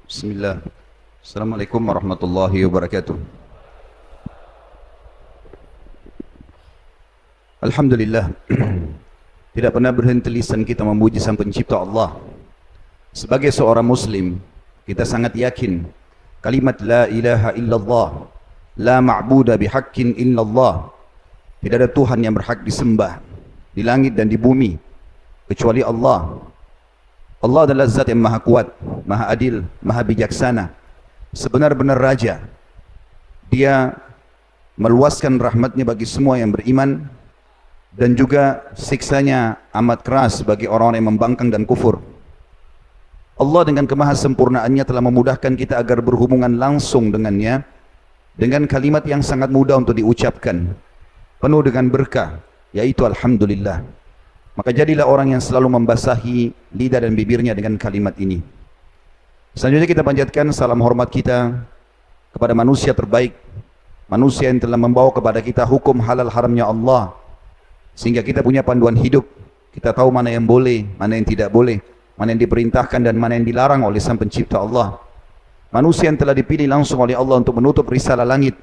Bismillah. Assalamualaikum warahmatullahi wabarakatuh. Alhamdulillah. Tidak pernah berhenti lisan kita memuji Sang Pencipta Allah. Sebagai seorang muslim, kita sangat yakin kalimat la ilaha illallah, la ma'buda bihaqqin illallah. Tidak ada Tuhan yang berhak disembah di langit dan di bumi kecuali Allah. Allah adalah zat yang maha kuat, maha adil, maha bijaksana, sebenar-benar raja. Dia meluaskan rahmatnya bagi semua yang beriman, dan juga siksanya amat keras bagi orang-orang yang membangkang dan kufur. Allah dengan kemahasempurnaannya telah memudahkan kita agar berhubungan langsung dengannya dengan kalimat yang sangat mudah untuk diucapkan, penuh dengan berkah, yaitu Alhamdulillah. Maka jadilah orang yang selalu membasahi lidah dan bibirnya dengan kalimat ini. Selanjutnya kita panjatkan salam hormat kita kepada manusia terbaik, manusia yang telah membawa kepada kita hukum halal haramnya Allah, sehingga kita punya panduan hidup. Kita tahu mana yang boleh, mana yang tidak boleh, mana yang diperintahkan dan mana yang dilarang oleh Sang Pencipta Allah. Manusia yang telah dipilih langsung oleh Allah untuk menutup risalah langit,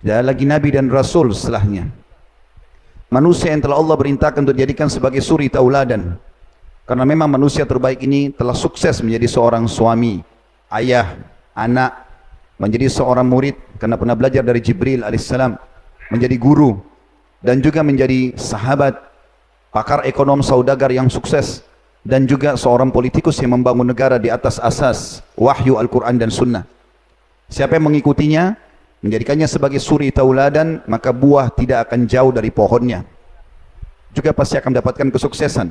tidak lagi Nabi dan Rasul setelahnya. Manusia yang telah Allah perintahkan untuk dijadikan sebagai suri tauladan, karena memang manusia terbaik ini telah sukses menjadi seorang suami, ayah, anak, menjadi seorang murid karena pernah belajar dari Jibril alaihissalam, menjadi guru, dan juga menjadi sahabat, pakar ekonom saudagar yang sukses, dan juga seorang politikus yang membangun negara di atas asas wahyu Al-Quran dan Sunnah. Siapa yang mengikutinya, menjadikannya sebagai suri tauladan, maka buah tidak akan jauh dari pohonnya, juga pasti akan mendapatkan kesuksesan.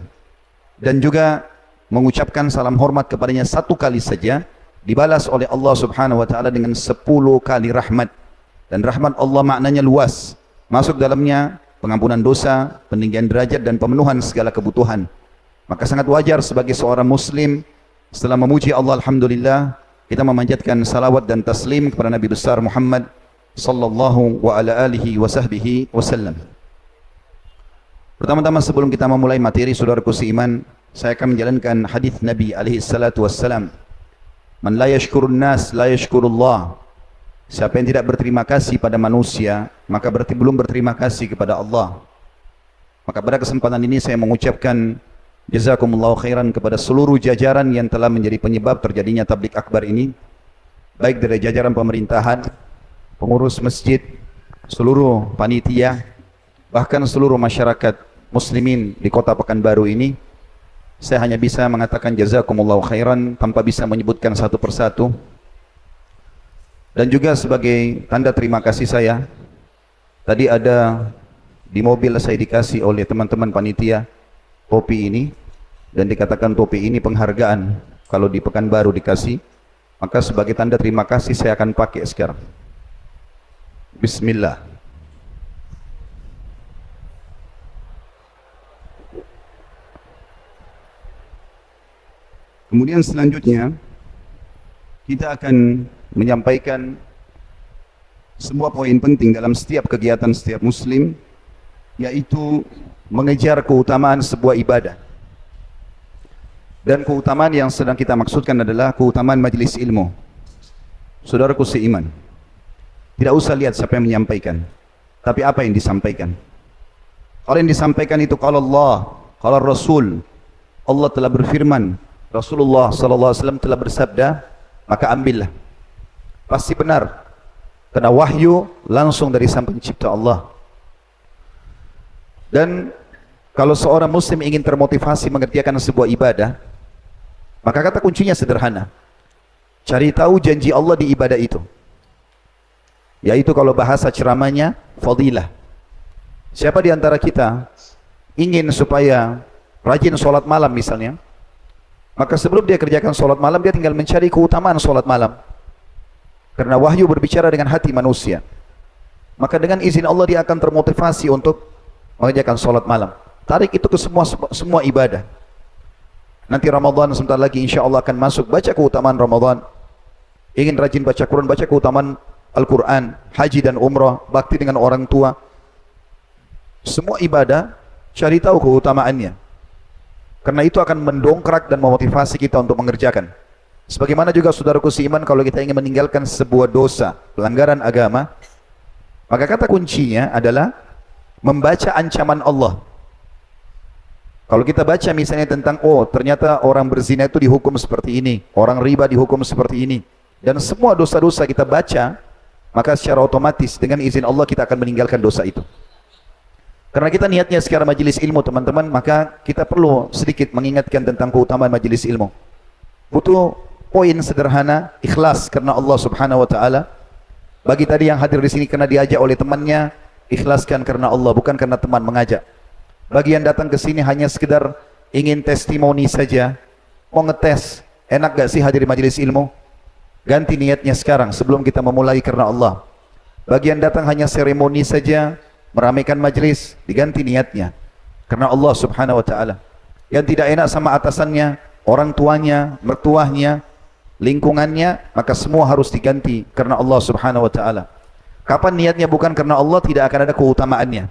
Dan juga mengucapkan salam hormat kepadanya satu kali saja dibalas oleh Allah subhanahu wa ta'ala dengan 10 kali rahmat. Dan rahmat Allah maknanya luas, masuk dalamnya pengampunan dosa, peninggian derajat, dan pemenuhan segala kebutuhan. Maka sangat wajar sebagai seorang muslim, setelah memuji Allah Alhamdulillah, kita memanjatkan salawat dan taslim kepada Nabi besar Muhammad sallallahu wa ala alihi wa sahbihi wasallam. Pertama-tama sebelum kita memulai materi, saudaraku seiman, saya akan menjalankan hadis Nabi alaihi salatu wassalam. Man la yashkurun nas la yashkurullah. Siapa yang tidak berterima kasih pada manusia, maka berarti belum berterima kasih kepada Allah. Maka pada kesempatan ini saya mengucapkan jazakumullahu khairan kepada seluruh jajaran yang telah menjadi penyebab terjadinya tablik akbar ini, baik dari jajaran pemerintahan, pengurus masjid, seluruh panitia, bahkan seluruh masyarakat muslimin di kota Pekanbaru ini. Saya hanya bisa mengatakan jazakumullahu khairan tanpa bisa menyebutkan satu persatu. Dan juga sebagai tanda terima kasih saya, tadi ada di mobil saya dikasih oleh teman-teman panitia topi ini, dan dikatakan topi ini penghargaan kalau di Pekanbaru dikasih, maka sebagai tanda terima kasih saya akan pakai sekarang. Bismillah. Kemudian selanjutnya kita akan menyampaikan sebuah poin penting dalam setiap kegiatan setiap muslim, yaitu mengejar keutamaan sebuah ibadah. Dan keutamaan yang sedang kita maksudkan adalah keutamaan majelis ilmu. Saudaraku seiman, tidak usah lihat siapa yang menyampaikan, tapi apa yang disampaikan. Kalau yang disampaikan itu kalau Allah, kalau Rasul, Allah telah berfirman, Rasulullah SAW telah bersabda, maka ambillah. Pasti benar, karena wahyu langsung dari Sang Pencipta Allah. Dan kalau seorang muslim ingin termotivasi mengerjakan sebuah ibadah, maka kata kuncinya sederhana, cari tahu janji Allah di ibadah itu, yaitu kalau bahasa ceramahnya fadilah. Siapa di antara kita ingin supaya rajin sholat malam misalnya, maka sebelum dia kerjakan sholat malam, dia tinggal mencari keutamaan sholat malam, karena wahyu berbicara dengan hati manusia. Maka dengan izin Allah dia akan termotivasi untuk mengerjakan sholat malam. Tarik itu ke semua ibadah. Nanti Ramadan sebentar lagi insya Allah akan masuk, baca keutamaan Ramadan. Ingin rajin baca Quran, baca keutamaan Al-Quran, haji dan umrah, bakti dengan orang tua. Semua ibadah, cari tahu keutamaannya. Karena itu akan mendongkrak dan memotivasi kita untuk mengerjakan. Sebagaimana juga saudaraku seiman, kalau kita ingin meninggalkan sebuah dosa, pelanggaran agama, maka kata kuncinya adalah membaca ancaman Allah. Kalau kita baca misalnya tentang, oh ternyata orang berzina itu dihukum seperti ini, orang riba dihukum seperti ini, dan semua dosa-dosa kita baca, maka secara otomatis dengan izin Allah kita akan meninggalkan dosa itu. Karena kita niatnya sekarang majelis ilmu teman-teman, maka kita perlu sedikit mengingatkan tentang keutamaan majelis ilmu. Butuh poin sederhana, ikhlas karena Allah Subhanahu wa taala. Bagi tadi yang hadir di sini karena diajak oleh temannya, ikhlaskan karena Allah, bukan karena teman mengajak. Bagi yang datang ke sini hanya sekedar ingin testimoni saja, mau ngetes, enak gak sih hadir di majelis ilmu? Ganti niatnya sekarang sebelum kita memulai karena Allah. Bagi yang datang hanya seremoni saja, meramaikan majelis, diganti niatnya karena Allah Subhanahu wa taala. Yang tidak enak sama atasannya, orang tuanya, mertuanya, lingkungannya, maka semua harus diganti karena Allah Subhanahu wa taala. Kapan niatnya bukan karena Allah, tidak akan ada keutamaannya.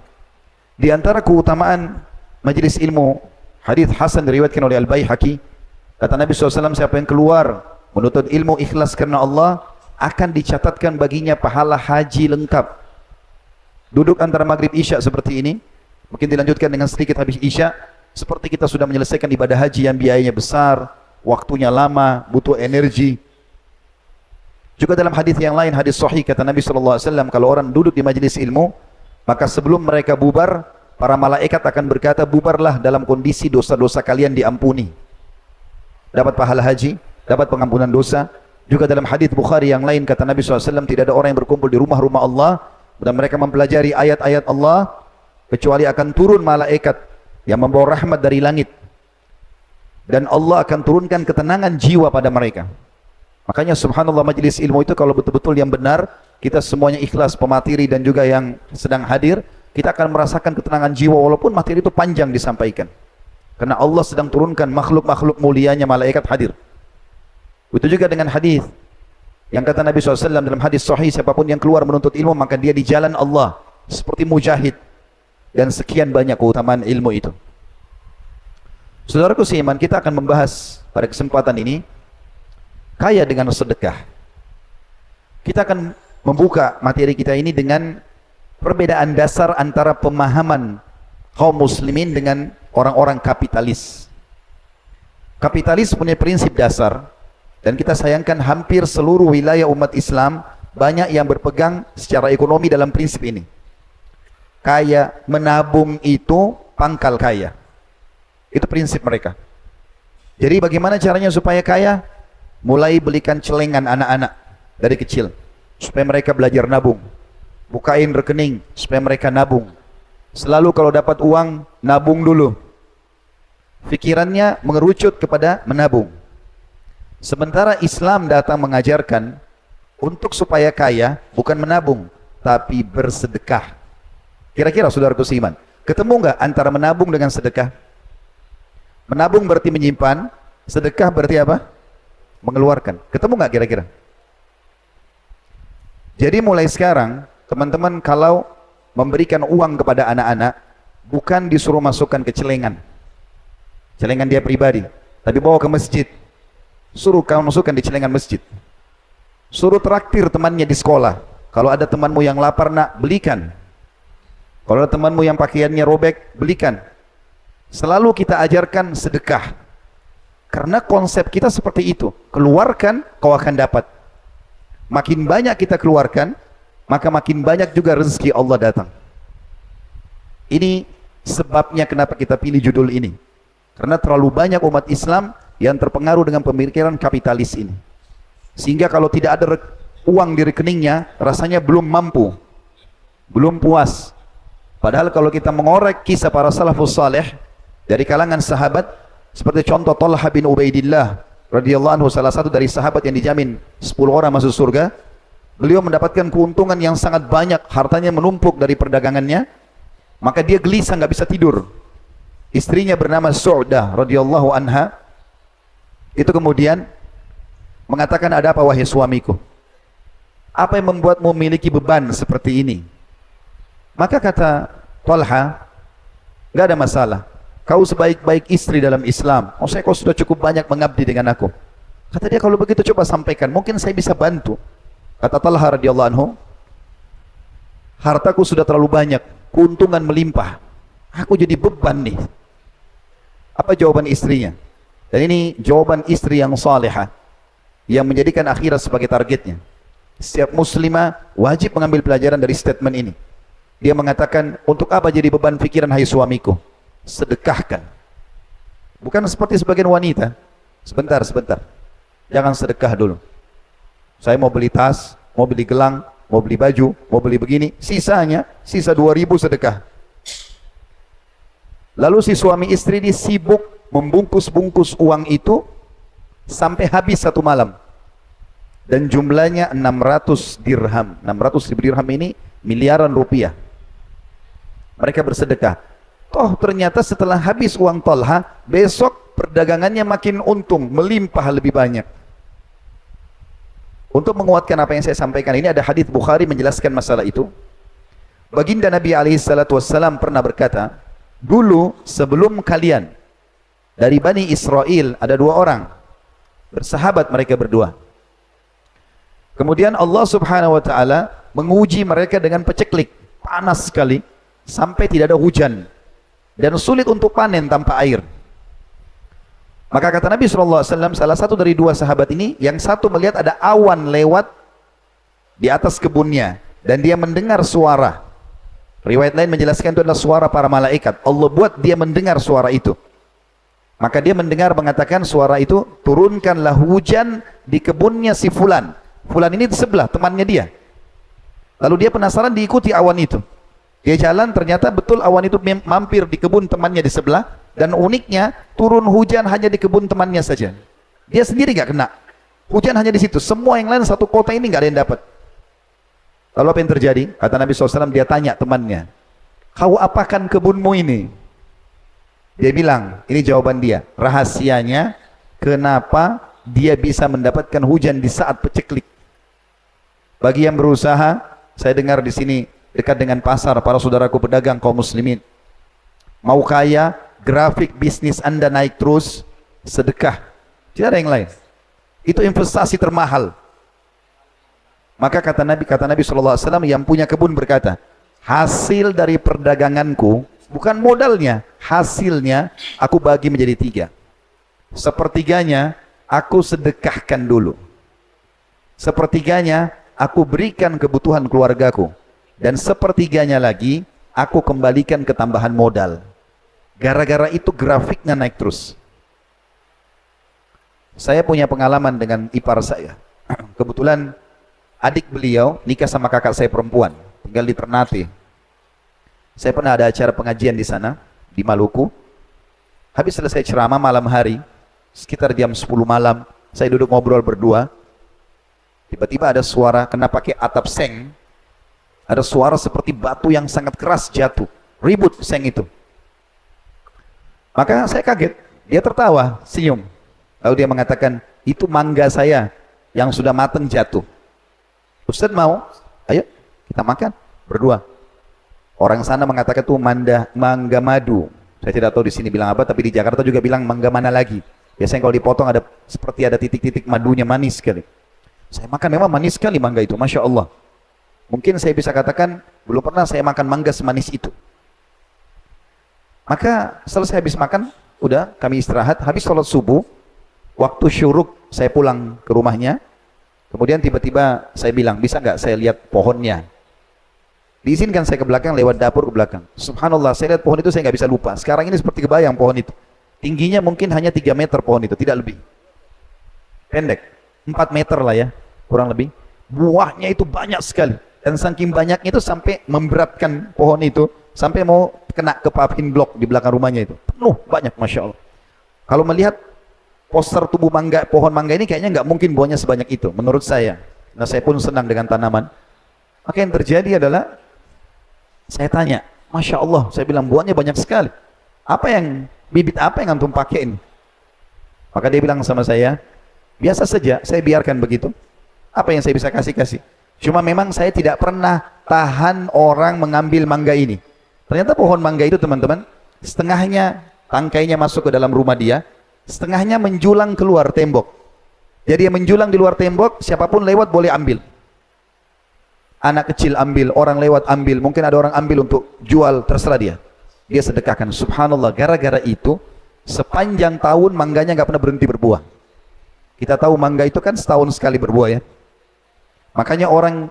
Di antara keutamaan majelis ilmu, hadis hasan diriwayatkan oleh Al-Baihaqi, kata Nabi SAW, siapa yang keluar menuntut ilmu ikhlas karena Allah, akan dicatatkan baginya pahala haji lengkap. Duduk antara maghrib isya seperti ini, mungkin dilanjutkan dengan sedikit habis isya, seperti kita sudah menyelesaikan ibadah haji yang biayanya besar, waktunya lama, butuh energi. Juga dalam hadis yang lain, hadis sahih, kata Nabi SAW, kalau orang duduk di majelis ilmu, maka sebelum mereka bubar, para malaikat akan berkata, bubarlah dalam kondisi dosa-dosa kalian diampuni. Dapat pahala haji, dapat pengampunan dosa. Juga dalam hadis Bukhari yang lain, kata Nabi SAW, tidak ada orang yang berkumpul di rumah-rumah Allah dan mereka mempelajari ayat-ayat Allah, kecuali akan turun malaikat yang membawa rahmat dari langit, dan Allah akan turunkan ketenangan jiwa pada mereka. Makanya subhanallah, majelis ilmu itu kalau betul-betul yang benar, kita semuanya ikhlas, pemateri dan juga yang sedang hadir, kita akan merasakan ketenangan jiwa walaupun materi itu panjang disampaikan. Karena Allah sedang turunkan makhluk-makhluk mulianya, malaikat hadir. Itu juga dengan hadis yang kata Nabi SAW dalam hadis sahih, siapapun yang keluar menuntut ilmu, maka dia di jalan Allah seperti mujahid. Dan sekian banyak keutamaan ilmu itu. Saudaraku seiman, kita akan membahas pada kesempatan ini kaya dengan sedekah. Kita akan membuka materi kita ini dengan perbedaan dasar antara pemahaman kaum muslimin dengan orang-orang kapitalis. Kapitalis punya prinsip dasar, dan kita sayangkan hampir seluruh wilayah umat Islam banyak yang berpegang secara ekonomi dalam prinsip ini. Kaya, menabung itu pangkal kaya. Itu prinsip mereka. Jadi bagaimana caranya supaya kaya? Mulai belikan celengan anak-anak dari kecil, supaya mereka belajar nabung. Bukain rekening supaya mereka nabung. Selalu kalau dapat uang, nabung dulu. Pikirannya mengerucut kepada menabung. Sementara Islam datang mengajarkan untuk supaya kaya bukan menabung, tapi bersedekah. Kira-kira saudaraku seiman, ketemu nggak antara menabung dengan sedekah? Menabung berarti menyimpan, sedekah berarti apa? Mengeluarkan. Ketemu nggak kira-kira? Jadi mulai sekarang, teman-teman kalau memberikan uang kepada anak-anak, bukan disuruh masukkan ke celengan dia pribadi, tapi bawa ke masjid. Suruh kamu masukkan di celengan masjid. Suruh traktir temannya di sekolah. Kalau ada temanmu yang lapar, nak, belikan. Kalau ada temanmu yang pakaiannya robek, belikan. Selalu kita ajarkan sedekah. Karena konsep kita seperti itu. Keluarkan, kau akan dapat. Makin banyak kita keluarkan, maka makin banyak juga rezeki Allah datang. Ini sebabnya kenapa kita pilih judul ini. Karena terlalu banyak umat Islam yang terpengaruh dengan pemikiran kapitalis ini. Sehingga kalau tidak ada uang di rekeningnya, rasanya belum mampu, belum puas. Padahal kalau kita mengorek kisah para salafus saleh dari kalangan sahabat, seperti contoh Talha bin Ubaidillah radhiyallahu anhu, salah satu dari sahabat yang dijamin 10 orang masuk surga. Beliau mendapatkan keuntungan yang sangat banyak, hartanya menumpuk dari perdagangannya, maka dia gelisah, nggak bisa tidur. Istrinya bernama Su'dah radhiyallahu anha, itu kemudian mengatakan, ada apa wahai suamiku? Apa yang membuatmu memiliki beban seperti ini? Maka kata Talha, nggak ada masalah. Kau sebaik-baik istri dalam Islam. Oh, kau sudah cukup banyak mengabdi dengan aku. Kata dia, kalau begitu coba sampaikan, mungkin saya bisa bantu. Kata Talha radhiyallahu anhu, hartaku sudah terlalu banyak, keuntungan melimpah, aku jadi beban nih. Apa jawaban istrinya? Dan ini jawaban istri yang salihah, yang menjadikan akhirat sebagai targetnya. Setiap muslimah wajib mengambil pelajaran dari statement ini. Dia mengatakan, untuk apa jadi beban pikiran hai suamiku? Sedekahkan. Bukan seperti sebagian wanita, sebentar, jangan sedekah dulu. Saya mau beli tas, mau beli gelang, mau beli baju, mau beli begini, sisa 2.000 sedekah. Lalu si suami istri ini sibuk membungkus-bungkus uang itu sampai habis satu malam. Dan jumlahnya 600 dirham. 600 ribu dirham ini miliaran rupiah. Mereka bersedekah. Toh ternyata setelah habis uang Talha, besok perdagangannya makin untung, melimpah lebih banyak. Untuk menguatkan apa yang saya sampaikan ini, ada hadis Bukhari menjelaskan masalah itu. Baginda Nabi SAW pernah berkata, dulu sebelum kalian, dari Bani Israel ada 2 orang, bersahabat mereka berdua. Kemudian Allah subhanahu wa ta'ala menguji mereka dengan peceklik, panas sekali, sampai tidak ada hujan, dan sulit untuk panen tanpa air. Maka kata Nabi SAW, salah satu dari 2 sahabat ini, yang satu melihat ada awan lewat di atas kebunnya, dan dia mendengar suara. Riwayat lain menjelaskan itu adalah suara para malaikat. Allah buat dia mendengar suara itu. Maka dia mendengar mengatakan suara itu, turunkanlah hujan di kebunnya si Fulan. Fulan ini di sebelah, temannya dia. Lalu dia penasaran, diikuti awan itu. Dia jalan, ternyata betul awan itu mampir di kebun temannya di sebelah. Dan uniknya, turun hujan hanya di kebun temannya saja. Dia sendiri gak kena. Hujan hanya di situ. Semua yang lain satu kota ini gak ada yang dapat. Lalu apa yang terjadi? Kata Nabi SAW, dia tanya temannya, kau apakan kebunmu ini? Dia bilang, ini jawaban dia, rahasianya kenapa dia bisa mendapatkan hujan di saat peceklik. Bagi yang berusaha, saya dengar di sini dekat dengan pasar, para saudaraku pedagang kaum muslimin, mau kaya, grafik bisnis Anda naik terus, sedekah, tidak ada yang lain. Itu investasi termahal. Maka kata Nabi SAW, yang punya kebun berkata, hasil dari perdaganganku, bukan modalnya, hasilnya aku bagi menjadi 3. Sepertiganya aku sedekahkan dulu, sepertiganya aku berikan kebutuhan keluargaku, dan sepertiganya lagi aku kembalikan ke tambahan modal. Gara-gara itu grafiknya naik terus. Saya punya pengalaman dengan ipar saya. Kebetulan adik beliau nikah sama kakak saya perempuan, tinggal di Ternate. Saya pernah ada acara pengajian di sana, di Maluku. Habis selesai ceramah malam hari, sekitar jam 10 malam, saya duduk ngobrol berdua. Tiba-tiba ada suara, kena pakai atap seng, ada suara seperti batu yang sangat keras jatuh, ribut seng itu. Maka saya kaget, dia tertawa, senyum. Lalu dia mengatakan, itu mangga saya yang sudah matang jatuh. Ustaz mau? Ayo kita makan berdua. Orang sana mengatakan itu mangga madu. Saya tidak tahu di sini bilang apa, tapi di Jakarta juga bilang mangga mana lagi. Biasanya kalau dipotong ada seperti ada titik-titik madunya, manis sekali. Saya makan, memang manis sekali mangga itu, Masya Allah. Mungkin saya bisa katakan, belum pernah saya makan mangga semanis itu. Maka selesai habis makan, udah kami istirahat, habis sholat subuh, waktu syuruk saya pulang ke rumahnya, kemudian tiba-tiba saya bilang, bisa nggak saya lihat pohonnya? Diizinkan saya ke belakang, lewat dapur ke belakang. Subhanallah, saya lihat pohon itu saya nggak bisa lupa. Sekarang ini seperti kebayang pohon itu. Tingginya mungkin hanya 3 meter pohon itu, tidak lebih. Pendek, 4 meter lah ya, kurang lebih. Buahnya itu banyak sekali. Dan saking banyaknya itu sampai memberatkan pohon itu, sampai mau kena ke paving blok di belakang rumahnya itu. Penuh, banyak, Masya Allah. Kalau melihat poster tubuh mangga, pohon mangga ini kayaknya nggak mungkin buahnya sebanyak itu, menurut saya. Nah, saya pun senang dengan tanaman. Maka yang terjadi adalah, saya tanya, Masya Allah, saya bilang buahnya banyak sekali. Apa yang, bibit apa yang antum pakai ini? Maka dia bilang sama saya, biasa saja, saya biarkan begitu. Apa yang saya bisa kasih-kasih? Cuma memang saya tidak pernah tahan orang mengambil mangga ini. Ternyata pohon mangga itu teman-teman, setengahnya tangkainya masuk ke dalam rumah dia, setengahnya menjulang keluar tembok. Jadi yang menjulang di luar tembok, siapapun lewat boleh ambil. Anak kecil ambil, orang lewat ambil, mungkin ada orang ambil untuk jual, terserah dia. Dia sedekahkan. Subhanallah, gara-gara itu sepanjang tahun mangganya nggak pernah berhenti berbuah. Kita tahu mangga itu kan setahun sekali berbuah ya. Makanya orang,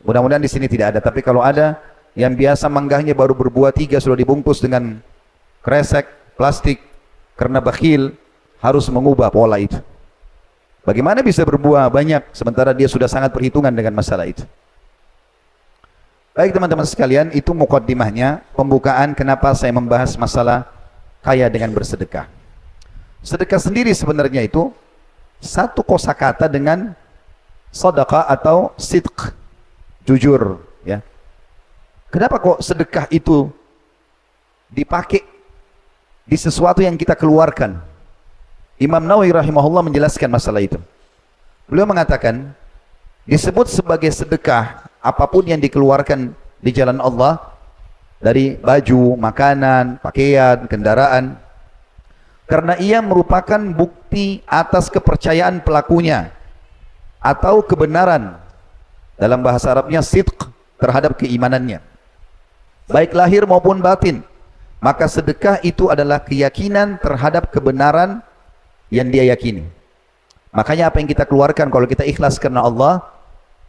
mudah-mudahan di sini tidak ada, tapi kalau ada yang biasa mangganya baru berbuah 3 sudah dibungkus dengan kresek, plastik, karena bakhil harus mengubah pola itu. Bagaimana bisa berbuah banyak sementara dia sudah sangat perhitungan dengan masalah itu. Baik teman-teman sekalian, itu mukaddimahnya, pembukaan kenapa saya membahas masalah kaya dengan bersedekah. Sedekah sendiri sebenarnya itu satu kosakata dengan sedekah atau sidq, jujur ya. Kenapa kok sedekah itu dipakai di sesuatu yang kita keluarkan? Imam Nawawi rahimahullah menjelaskan masalah itu. Beliau mengatakan disebut sebagai sedekah apapun yang dikeluarkan di jalan Allah, dari baju, makanan, pakaian, kendaraan, karena ia merupakan bukti atas kepercayaan pelakunya atau kebenaran, dalam bahasa Arabnya sidq, terhadap keimanannya, baik lahir maupun batin. Maka sedekah itu adalah keyakinan terhadap kebenaran yang dia yakini. Makanya apa yang kita keluarkan kalau kita ikhlas karena Allah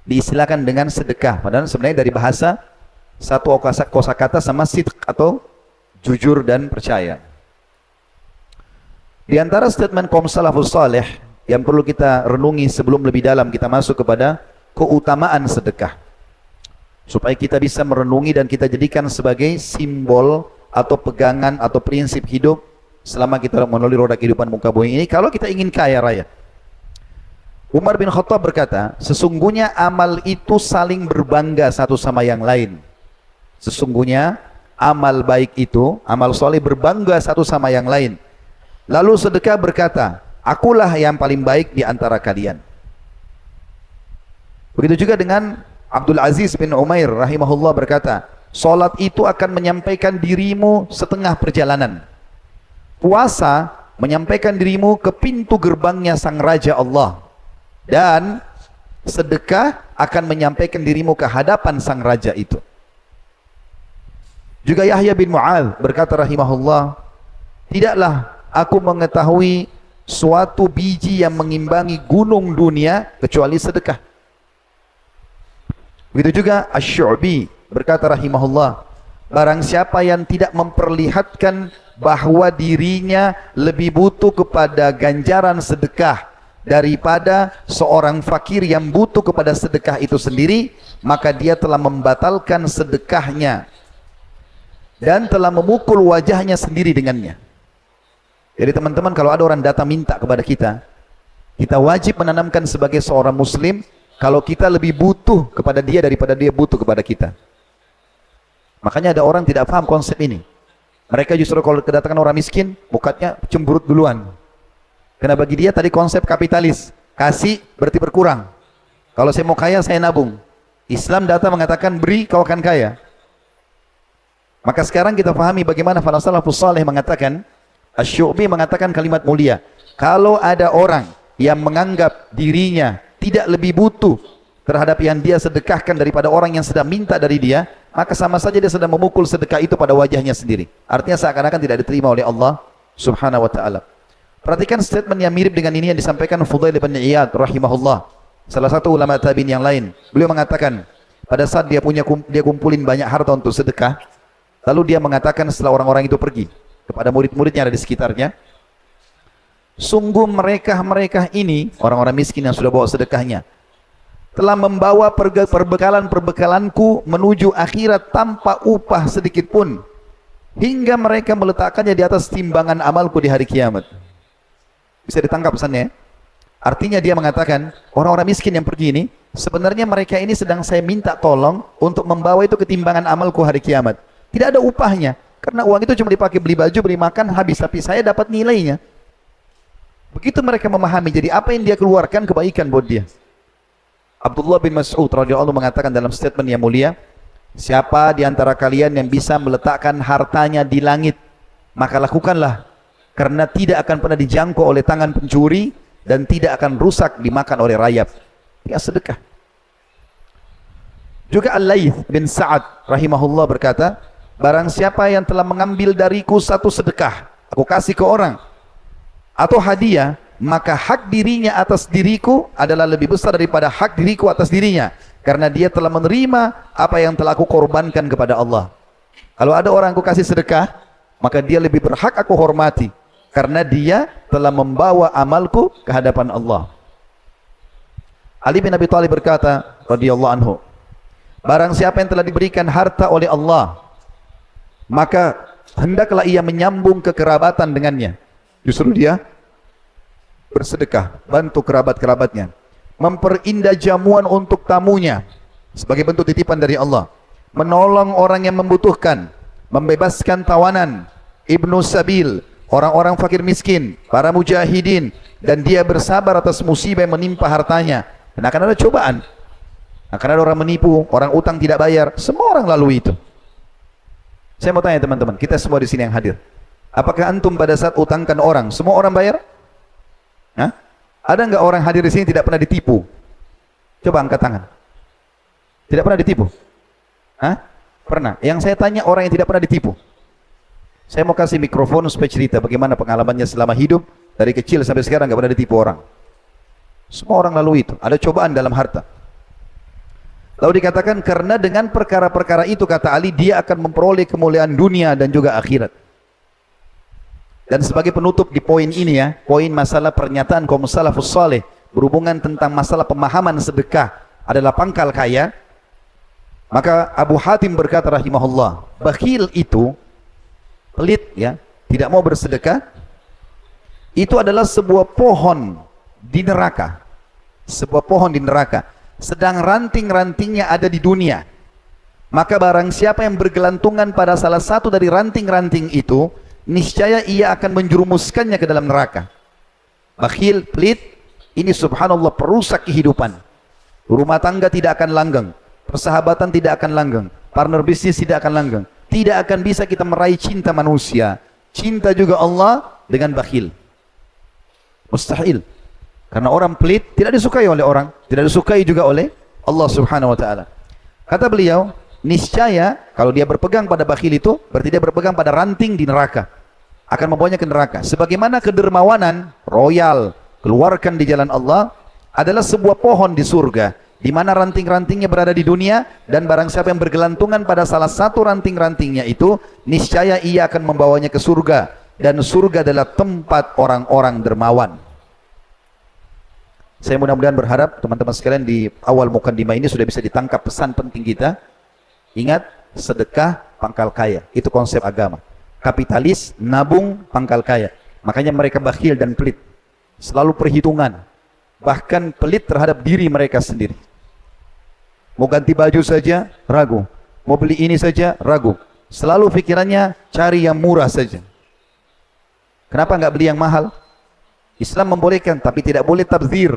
diistilahkan dengan sedekah. Padahal sebenarnya dari bahasa satu kosakata sama sidq atau jujur dan percaya. Di antara statement kaum salafus saleh yang perlu kita renungi sebelum lebih dalam kita masuk kepada keutamaan sedekah, supaya kita bisa merenungi dan kita jadikan sebagai simbol atau pegangan atau prinsip hidup selama kita melalui roda kehidupan muka bumi ini, kalau kita ingin kaya raya. Umar bin Khattab berkata, sesungguhnya amal itu saling berbangga satu sama yang lain. Sesungguhnya amal baik itu, amal soleh berbangga satu sama yang lain. Lalu sedekah berkata, akulah yang paling baik di antara kalian. Begitu juga dengan Abdul Aziz bin Umair rahimahullah berkata, salat itu akan menyampaikan dirimu setengah perjalanan. Puasa menyampaikan dirimu ke pintu gerbangnya sang Raja Allah, dan sedekah akan menyampaikan dirimu ke hadapan sang Raja itu. Juga Yahya bin Mu'adz berkata rahimahullah, tidaklah aku mengetahui suatu biji yang mengimbangi gunung dunia kecuali sedekah. Begitu juga Asy-Syu'bi berkata rahimahullah, barang siapa yang tidak memperlihatkan bahwa dirinya lebih butuh kepada ganjaran sedekah daripada seorang fakir yang butuh kepada sedekah itu sendiri, maka dia telah membatalkan sedekahnya dan telah memukul wajahnya sendiri dengannya. Jadi teman-teman, kalau ada orang datang minta kepada kita, kita wajib menanamkan sebagai seorang muslim kalau kita lebih butuh kepada dia daripada dia butuh kepada kita. Makanya ada orang tidak paham konsep ini. Mereka justru kalau kedatangan orang miskin, mukanya cemberut duluan. Karena bagi dia tadi konsep kapitalis, kasih berarti berkurang. Kalau saya mau kaya, saya nabung. Islam datang mengatakan beri, kau akan kaya. Maka sekarang kita pahami bagaimana para salafus saleh mengatakan, Asy-Syu'bi mengatakan kalimat mulia, kalau ada orang yang menganggap dirinya tidak lebih butuh terhadap yang dia sedekahkan daripada orang yang sedang minta dari dia, maka sama saja dia sedang memukul sedekah itu pada wajahnya sendiri. Artinya seakan-akan tidak diterima oleh Allah subhanahu wa ta'ala. Perhatikan statement yang mirip dengan ini yang disampaikan Fudail bin Iyad rahimahullah, salah satu ulama tabi'in yang lain. Beliau mengatakan pada saat dia kumpulin banyak harta untuk sedekah, lalu dia mengatakan setelah orang-orang itu pergi kepada murid-muridnya ada di sekitarnya, sungguh mereka ini orang-orang miskin yang sudah bawa sedekahnya telah membawa perbekalan-perbekalanku menuju akhirat tanpa upah sedikit pun, hingga mereka meletakkannya di atas timbangan amalku di hari kiamat. Bisa ditangkap pesannya? Artinya dia mengatakan orang-orang miskin yang pergi ini sebenarnya mereka ini sedang saya minta tolong untuk membawa itu ke timbangan amalku hari kiamat. Tidak ada upahnya, karena uang itu cuma dipakai beli baju, beli makan, habis, tapi saya dapat nilainya. Begitu mereka memahami, jadi apa yang dia keluarkan kebaikan buat dia. Abdullah bin Mas'ud radhiyallahu anhu mengatakan dalam statement yang mulia, siapa di antara kalian yang bisa meletakkan hartanya di langit, maka lakukanlah, karena tidak akan pernah dijangkau oleh tangan pencuri dan tidak akan rusak dimakan oleh rayap. Ya sedekah. Juga Al-Laits bin Sa'ad rahimahullah berkata, barang siapa yang telah mengambil dariku satu sedekah, aku kasih ke orang, atau hadiah, maka hak dirinya atas diriku adalah lebih besar daripada hak diriku atas dirinya, karena dia telah menerima apa yang telah aku korbankan kepada Allah. Kalau ada orang aku kasih sedekah, maka dia lebih berhak aku hormati, karena dia telah membawa amalku ke hadapan Allah. Ali bin Abi Thalib berkata radhiyallahu anhu, barang siapa yang telah diberikan harta oleh Allah, maka hendaklah ia menyambung kekerabatan dengannya. Justru dia bersedekah, bantu kerabat-kerabatnya, memperindah jamuan untuk tamunya sebagai bentuk titipan dari Allah, menolong orang yang membutuhkan, membebaskan tawanan, ibnu sabil, orang-orang fakir miskin, para mujahidin, dan dia bersabar atas musibah yang menimpa hartanya. Dan akan ada cobaan, akan ada orang menipu, orang utang tidak bayar, semua orang lalui itu. Saya mau tanya teman-teman, kita semua di sini yang hadir, apakah antum pada saat utangkan orang, semua orang bayar? Hah? Ada nggak orang hadir di sini tidak pernah ditipu? Coba angkat tangan. Tidak pernah ditipu? Hah? Pernah. Yang saya tanya orang yang tidak pernah ditipu. Saya mau kasih mikrofon supaya cerita bagaimana pengalamannya selama hidup, dari kecil sampai sekarang nggak pernah ditipu orang. Semua orang lalu itu. Ada cobaan dalam harta. Lalu dikatakan karena dengan perkara-perkara itu, kata Ali, dia akan memperoleh kemuliaan dunia dan juga akhirat. Dan sebagai penutup di poin ini ya, poin masalah pernyataan kaum salafus saleh berhubungan tentang masalah pemahaman sedekah adalah pangkal kaya, maka Abu Hatim berkata rahimahullah, bakhil itu pelit ya, tidak mau bersedekah, itu adalah sebuah pohon di neraka. Sebuah pohon di neraka, sedang ranting-rantingnya ada di dunia. Maka barang siapa yang bergelantungan pada salah satu dari ranting-ranting itu, niscaya ia akan menjerumuskannya ke dalam neraka. Bakhil, pelit, ini subhanallah perusak kehidupan. Rumah tangga tidak akan langgeng, persahabatan tidak akan langgeng, partner bisnis tidak akan langgeng. Tidak akan bisa kita meraih cinta manusia, cinta juga Allah dengan bakhil. Mustahil. Karena orang pelit tidak disukai oleh orang, tidak disukai juga oleh Allah subhanahu wa ta'ala. Kata beliau, niscaya kalau dia berpegang pada bakhil itu, berarti dia berpegang pada ranting di neraka, akan membawanya ke neraka. Sebagaimana kedermawanan royal keluarkan di jalan Allah adalah sebuah pohon di surga, di mana ranting-rantingnya berada di dunia, dan barang siapa yang bergelantungan pada salah satu ranting-rantingnya itu, niscaya ia akan membawanya ke surga, dan surga adalah tempat orang-orang dermawan. Saya mudah-mudahan berharap teman-teman sekalian di awal mukaddimah ini sudah bisa ditangkap pesan penting kita. Ingat, sedekah pangkal kaya, itu konsep agama. Kapitalis, nabung, pangkal kaya. Makanya mereka bakhil dan pelit, selalu perhitungan, bahkan pelit terhadap diri mereka sendiri. Mau ganti baju saja ragu, mau beli ini saja ragu, selalu pikirannya cari yang murah saja. Kenapa nggak beli yang mahal? Islam membolehkan, tapi tidak boleh tabdzir,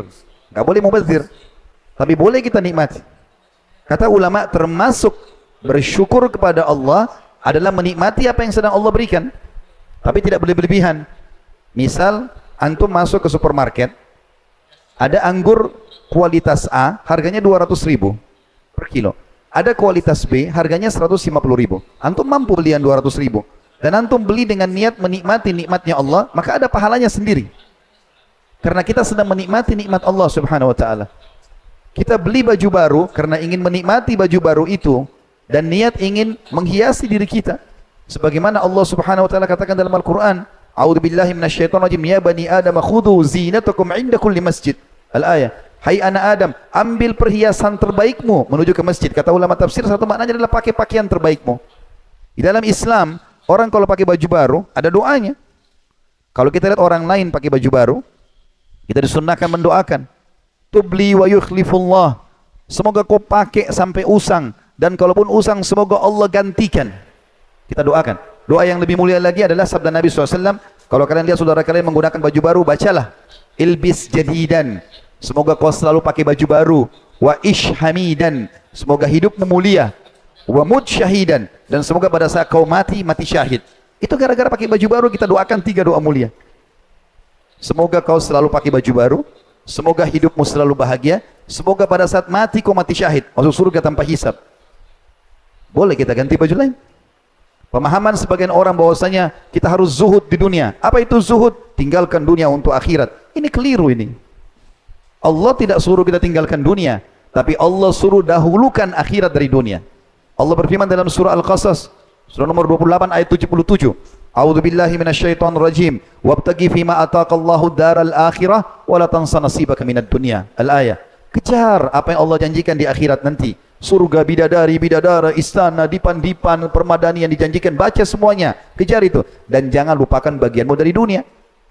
nggak boleh mubadzir, tapi boleh kita nikmati. Kata ulama, termasuk bersyukur kepada Allah adalah menikmati apa yang sedang Allah berikan, tapi tidak boleh berlebihan. Misal antum masuk ke supermarket, ada anggur kualitas A harganya 200.000 per kilo, ada kualitas B harganya 150.000. Antum mampu beli yang 200.000 dan antum beli dengan niat menikmati nikmatnya Allah, maka ada pahalanya sendiri, karena kita sedang menikmati nikmat Allah subhanahu wa ta'ala. Kita beli baju baru karena ingin menikmati baju baru itu, dan niat ingin menghiasi diri kita, sebagaimana Allah subhanahu wa ta'ala katakan dalam Al-Quran, a'udzubillahi minasyaitonirrajim, ya bani adam khudhu zinatakum inda kulli masjid. Al-ayah, hai anak Adam, ambil perhiasan terbaikmu menuju ke masjid. Kata ulama tafsir, satu maknanya adalah pakai pakaian terbaikmu. Di dalam Islam, orang kalau pakai baju baru ada doanya. Kalau kita lihat orang lain pakai baju baru, kita disunnahkan mendoakan, tubli wa yukhlifullah, semoga kau pakai sampai usang, dan kalaupun usang semoga Allah gantikan. Kita doakan. Doa yang lebih mulia lagi adalah sabda Nabi SAW, kalau kalian lihat saudara kalian menggunakan baju baru, bacalah ilbis jadidan, semoga kau selalu pakai baju baru, wa ish hamidan, semoga hidupmu mulia, wa mut syahidan, dan semoga pada saat kau mati, mati syahid. Itu gara-gara pakai baju baru kita doakan 3 doa mulia. Semoga kau selalu pakai baju baru, semoga hidupmu selalu bahagia, semoga pada saat mati kau mati syahid, masuk surga tanpa hisab. Boleh kita ganti baju lain. Pemahaman sebagian orang bahwasanya kita harus zuhud di dunia. Apa itu zuhud? Tinggalkan dunia untuk akhirat. Ini keliru ini. Allah tidak suruh kita tinggalkan dunia, tapi Allah suruh dahulukan akhirat dari dunia. Allah berfirman dalam surah Al-Qasas, surah nomor 28 ayat 77. A'udzu billahi minasyaitonir rajim. Wabtaghi fima ataqallahu daral akhirah wa la tansa nasibaka minad dunya. Al-ayah. Kejar apa yang Allah janjikan di akhirat nanti. Surga, bidadari, bidadara, istana, dipan-dipan, permadani yang dijanjikan, baca semuanya, kejar itu, dan jangan lupakan bagianmu dari dunia.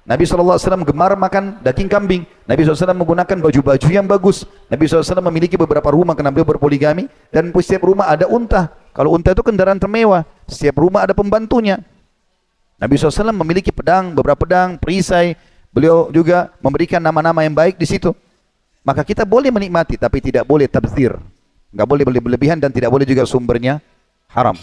Nabi SAW gemar makan daging kambing. Nabi SAW menggunakan baju-baju yang bagus. Nabi SAW memiliki beberapa rumah karena beliau berpoligami, dan setiap rumah ada unta. Kalau unta itu kendaraan termewah, setiap rumah ada pembantunya. Nabi SAW memiliki pedang, beberapa pedang, perisai. Beliau juga memberikan nama-nama yang baik di situ. Maka kita boleh menikmati, tapi tidak boleh tabdzir. Nggak boleh berlebihan, dan tidak boleh juga sumbernya haram.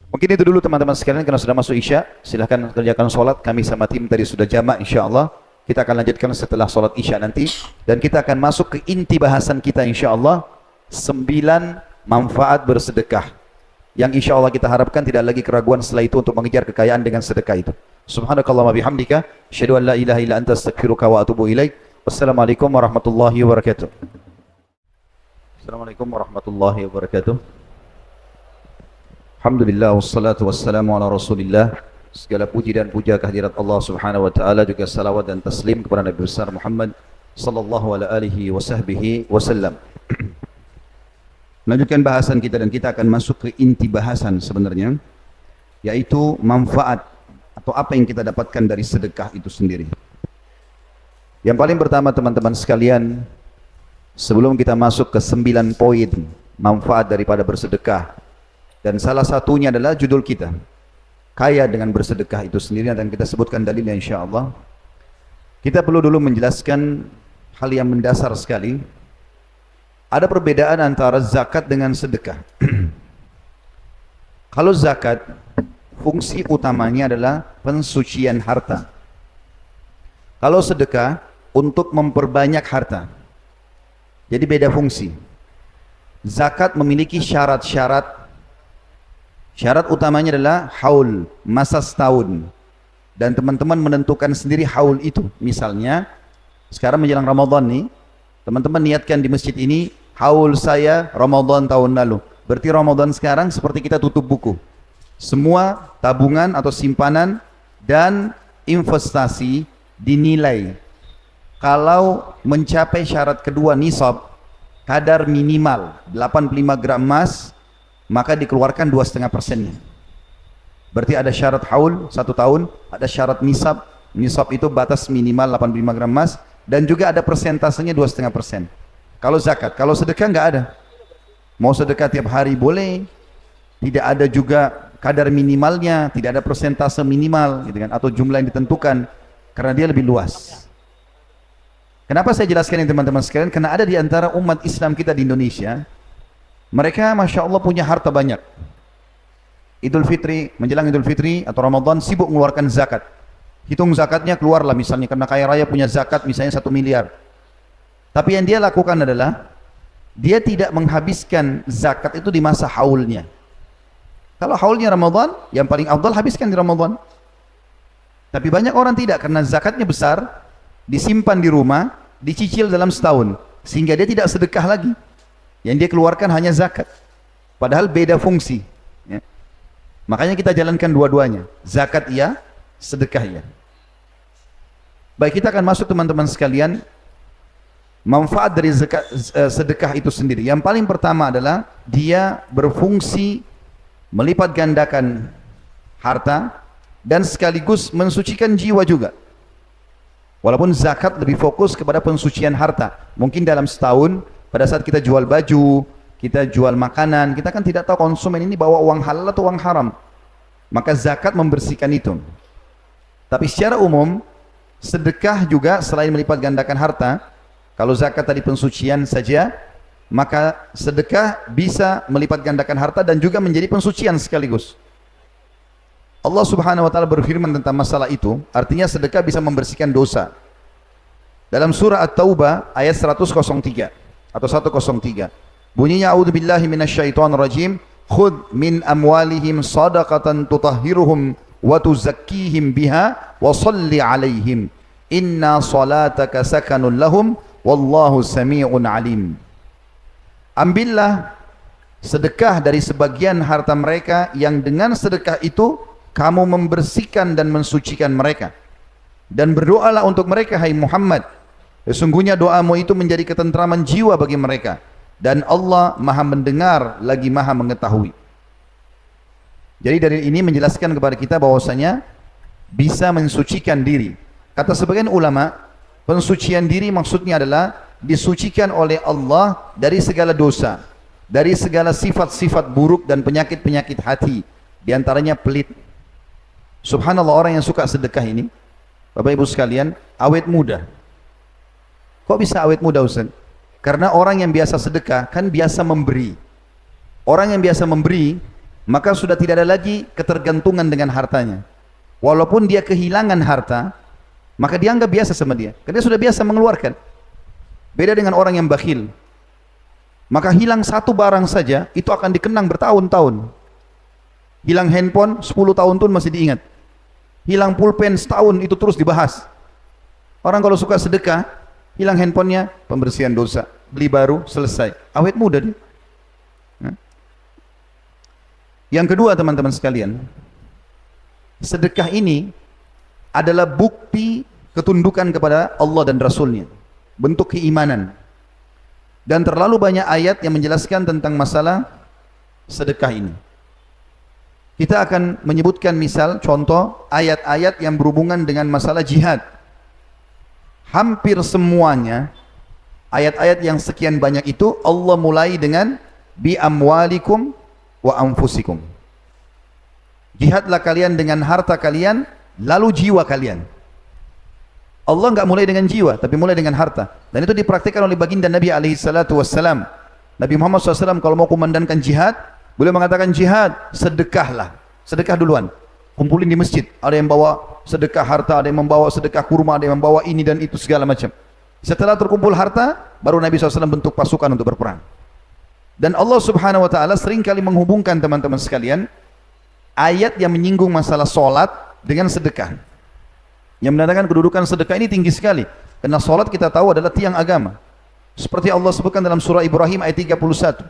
Mungkin itu dulu teman-teman sekalian, karena sudah masuk Isya. Silahkan kerjakan sholat. Kami sama tim tadi sudah jamak, insyaAllah. Kita akan lanjutkan setelah sholat Isya nanti. Dan kita akan masuk ke inti bahasan kita, insyaAllah. 9 manfaat bersedekah, yang insyaAllah kita harapkan tidak lagi keraguan setelah itu untuk mengejar kekayaan dengan sedekah itu. Subhanakallahumma bihamdika, asyhadu an la ilaha illa anta astaghfiruka wa atubu ilaik. Wassalamualaikum warahmatullahi wabarakatuh. Assalamualaikum warahmatullahi wabarakatuh. Alhamdulillah wassalatu wassalamu ala Rasulillah. Segala puji dan puja kehadirat Allah Subhanahu wa taala, juga salawat dan taslim kepada Nabi besar Muhammad sallallahu alaihi wasallam. Lanjutkan bahasan kita, dan kita akan masuk ke inti bahasan sebenarnya, yaitu manfaat atau apa yang kita dapatkan dari sedekah itu sendiri. Yang paling pertama teman-teman sekalian, sebelum kita masuk ke 9 poin manfaat daripada bersedekah, dan salah satunya adalah judul kita, kaya dengan bersedekah itu sendiri, dan kita sebutkan dalilnya insyaAllah. Kita perlu dulu menjelaskan hal yang mendasar sekali. Ada perbedaan antara zakat dengan sedekah. Kalau zakat, fungsi utamanya adalah pensucian harta. Kalau sedekah, untuk memperbanyak harta. Jadi beda fungsi. Zakat memiliki syarat-syarat. Syarat utamanya adalah haul, masa setahun. Dan teman-teman menentukan sendiri haul itu. Misalnya, sekarang menjelang Ramadan nih, teman-teman niatkan di masjid ini, haul saya Ramadan tahun lalu. Berarti Ramadan sekarang seperti kita tutup buku. Semua tabungan atau simpanan dan investasi dinilai. Kalau mencapai syarat kedua nisab, kadar minimal 85 gram emas, maka dikeluarkan 2,5%-nya. Berarti ada syarat haul 1 tahun, ada syarat nisab. Nisab itu batas minimal 85 gram emas, dan juga ada persentasenya 2,5%. Kalau zakat, kalau sedekah nggak ada. Mau sedekah tiap hari boleh, tidak ada juga kadar minimalnya, tidak ada persentase minimal, gitu kan, atau jumlah yang ditentukan, karena dia lebih luas. Kenapa saya jelaskan ini teman-teman sekalian? Karena ada di antara umat Islam kita di Indonesia, mereka Masya Allah punya harta banyak. Idul Fitri, menjelang Idul Fitri atau Ramadan, sibuk mengeluarkan zakat. Hitung zakatnya keluarlah, misalnya karena kaya raya punya zakat misalnya 1 miliar. Tapi yang dia lakukan adalah, dia tidak menghabiskan zakat itu di masa haulnya. Kalau haulnya Ramadan, yang paling afdal habiskan di Ramadan. Tapi banyak orang tidak, karena zakatnya besar, disimpan di rumah, dicicil dalam setahun, sehingga dia tidak sedekah lagi. Yang dia keluarkan hanya zakat, padahal beda fungsi, ya. Makanya kita jalankan dua-duanya, zakat iya, sedekah iya. Baik, kita akan masuk teman-teman sekalian, manfaat dari sedekah itu sendiri. Yang paling pertama adalah dia berfungsi melipat gandakan harta, dan sekaligus mensucikan jiwa juga. Walaupun zakat lebih fokus kepada pensucian harta. Mungkin dalam setahun, pada saat kita jual baju, kita jual makanan, kita kan tidak tahu konsumen ini bawa uang halal atau uang haram. Maka zakat membersihkan itu. Tapi secara umum, sedekah juga selain melipat gandakan harta, kalau zakat tadi pensucian saja, maka sedekah bisa melipat gandakan harta dan juga menjadi pensucian sekaligus. Allah Subhanahu wa taala berfirman tentang masalah itu, artinya sedekah bisa membersihkan dosa. Dalam surah At-Taubah ayat 103 atau 103. Bunyinya a'udzubillahi minasyaitonirrajim. Khudh min amwalihim shadaqatan tutahhiruhum wa tuzakkihim biha wa shalli 'alaihim. Inna salataka sakanun lahum wallahu sami'un alim. Ambillah sedekah dari sebagian harta mereka yang dengan sedekah itu kamu membersihkan dan mensucikan mereka. Dan berdoalah untuk mereka, hai Muhammad. Sesungguhnya doamu itu menjadi ketentraman jiwa bagi mereka. Dan Allah maha mendengar lagi maha mengetahui. Jadi dari ini menjelaskan kepada kita bahwasanya bisa mensucikan diri. Kata sebagian ulama, pensucian diri maksudnya adalah disucikan oleh Allah dari segala dosa, dari segala sifat-sifat buruk dan penyakit-penyakit hati, di antaranya pelit. Subhanallah, orang yang suka sedekah ini, Bapak Ibu sekalian, awet muda. Kok bisa awet muda, Ustaz? Karena orang yang biasa sedekah kan biasa memberi. Orang yang biasa memberi, maka sudah tidak ada lagi ketergantungan dengan hartanya. Walaupun dia kehilangan harta, maka dianggap biasa sama dia, karena dia sudah biasa mengeluarkan. Beda dengan orang yang bakhil. Maka hilang satu barang saja, itu akan dikenang bertahun-tahun. Hilang handphone, 10 tahun pun masih diingat. Hilang pulpen setahun, itu terus dibahas. Orang kalau suka sedekah, hilang handphonenya, pembersihan dosa. Beli baru, selesai. Awet muda dia. Yang kedua teman-teman sekalian, sedekah ini adalah bukti ketundukan kepada Allah dan Rasulnya. Bentuk keimanan. Dan terlalu banyak ayat yang menjelaskan tentang masalah sedekah ini. Kita akan menyebutkan misal, contoh, ayat-ayat yang berhubungan dengan masalah jihad. Hampir semuanya, ayat-ayat yang sekian banyak itu, Allah mulai dengan bi amwalikum wa anfusikum. Jihadlah kalian dengan harta kalian, lalu jiwa kalian. Allah enggak mulai dengan jiwa, tapi mulai dengan harta. Dan itu dipraktikkan oleh baginda Nabi SAW. Nabi Muhammad SAW kalau mau kumandangkan jihad, beliau mengatakan jihad, sedekahlah. Sedekah duluan. Kumpulin di masjid. Ada yang bawa sedekah harta, ada yang membawa sedekah kurma, ada yang membawa ini dan itu segala macam. Setelah terkumpul harta, baru Nabi SAW bentuk pasukan untuk berperang. Dan Allah Subhanahu Wa Taala seringkali menghubungkan teman-teman sekalian ayat yang menyinggung masalah solat dengan sedekah. Yang menandakan kedudukan sedekah ini tinggi sekali. Karena solat kita tahu adalah tiang agama. Seperti Allah sebutkan dalam surah Ibrahim ayat 31.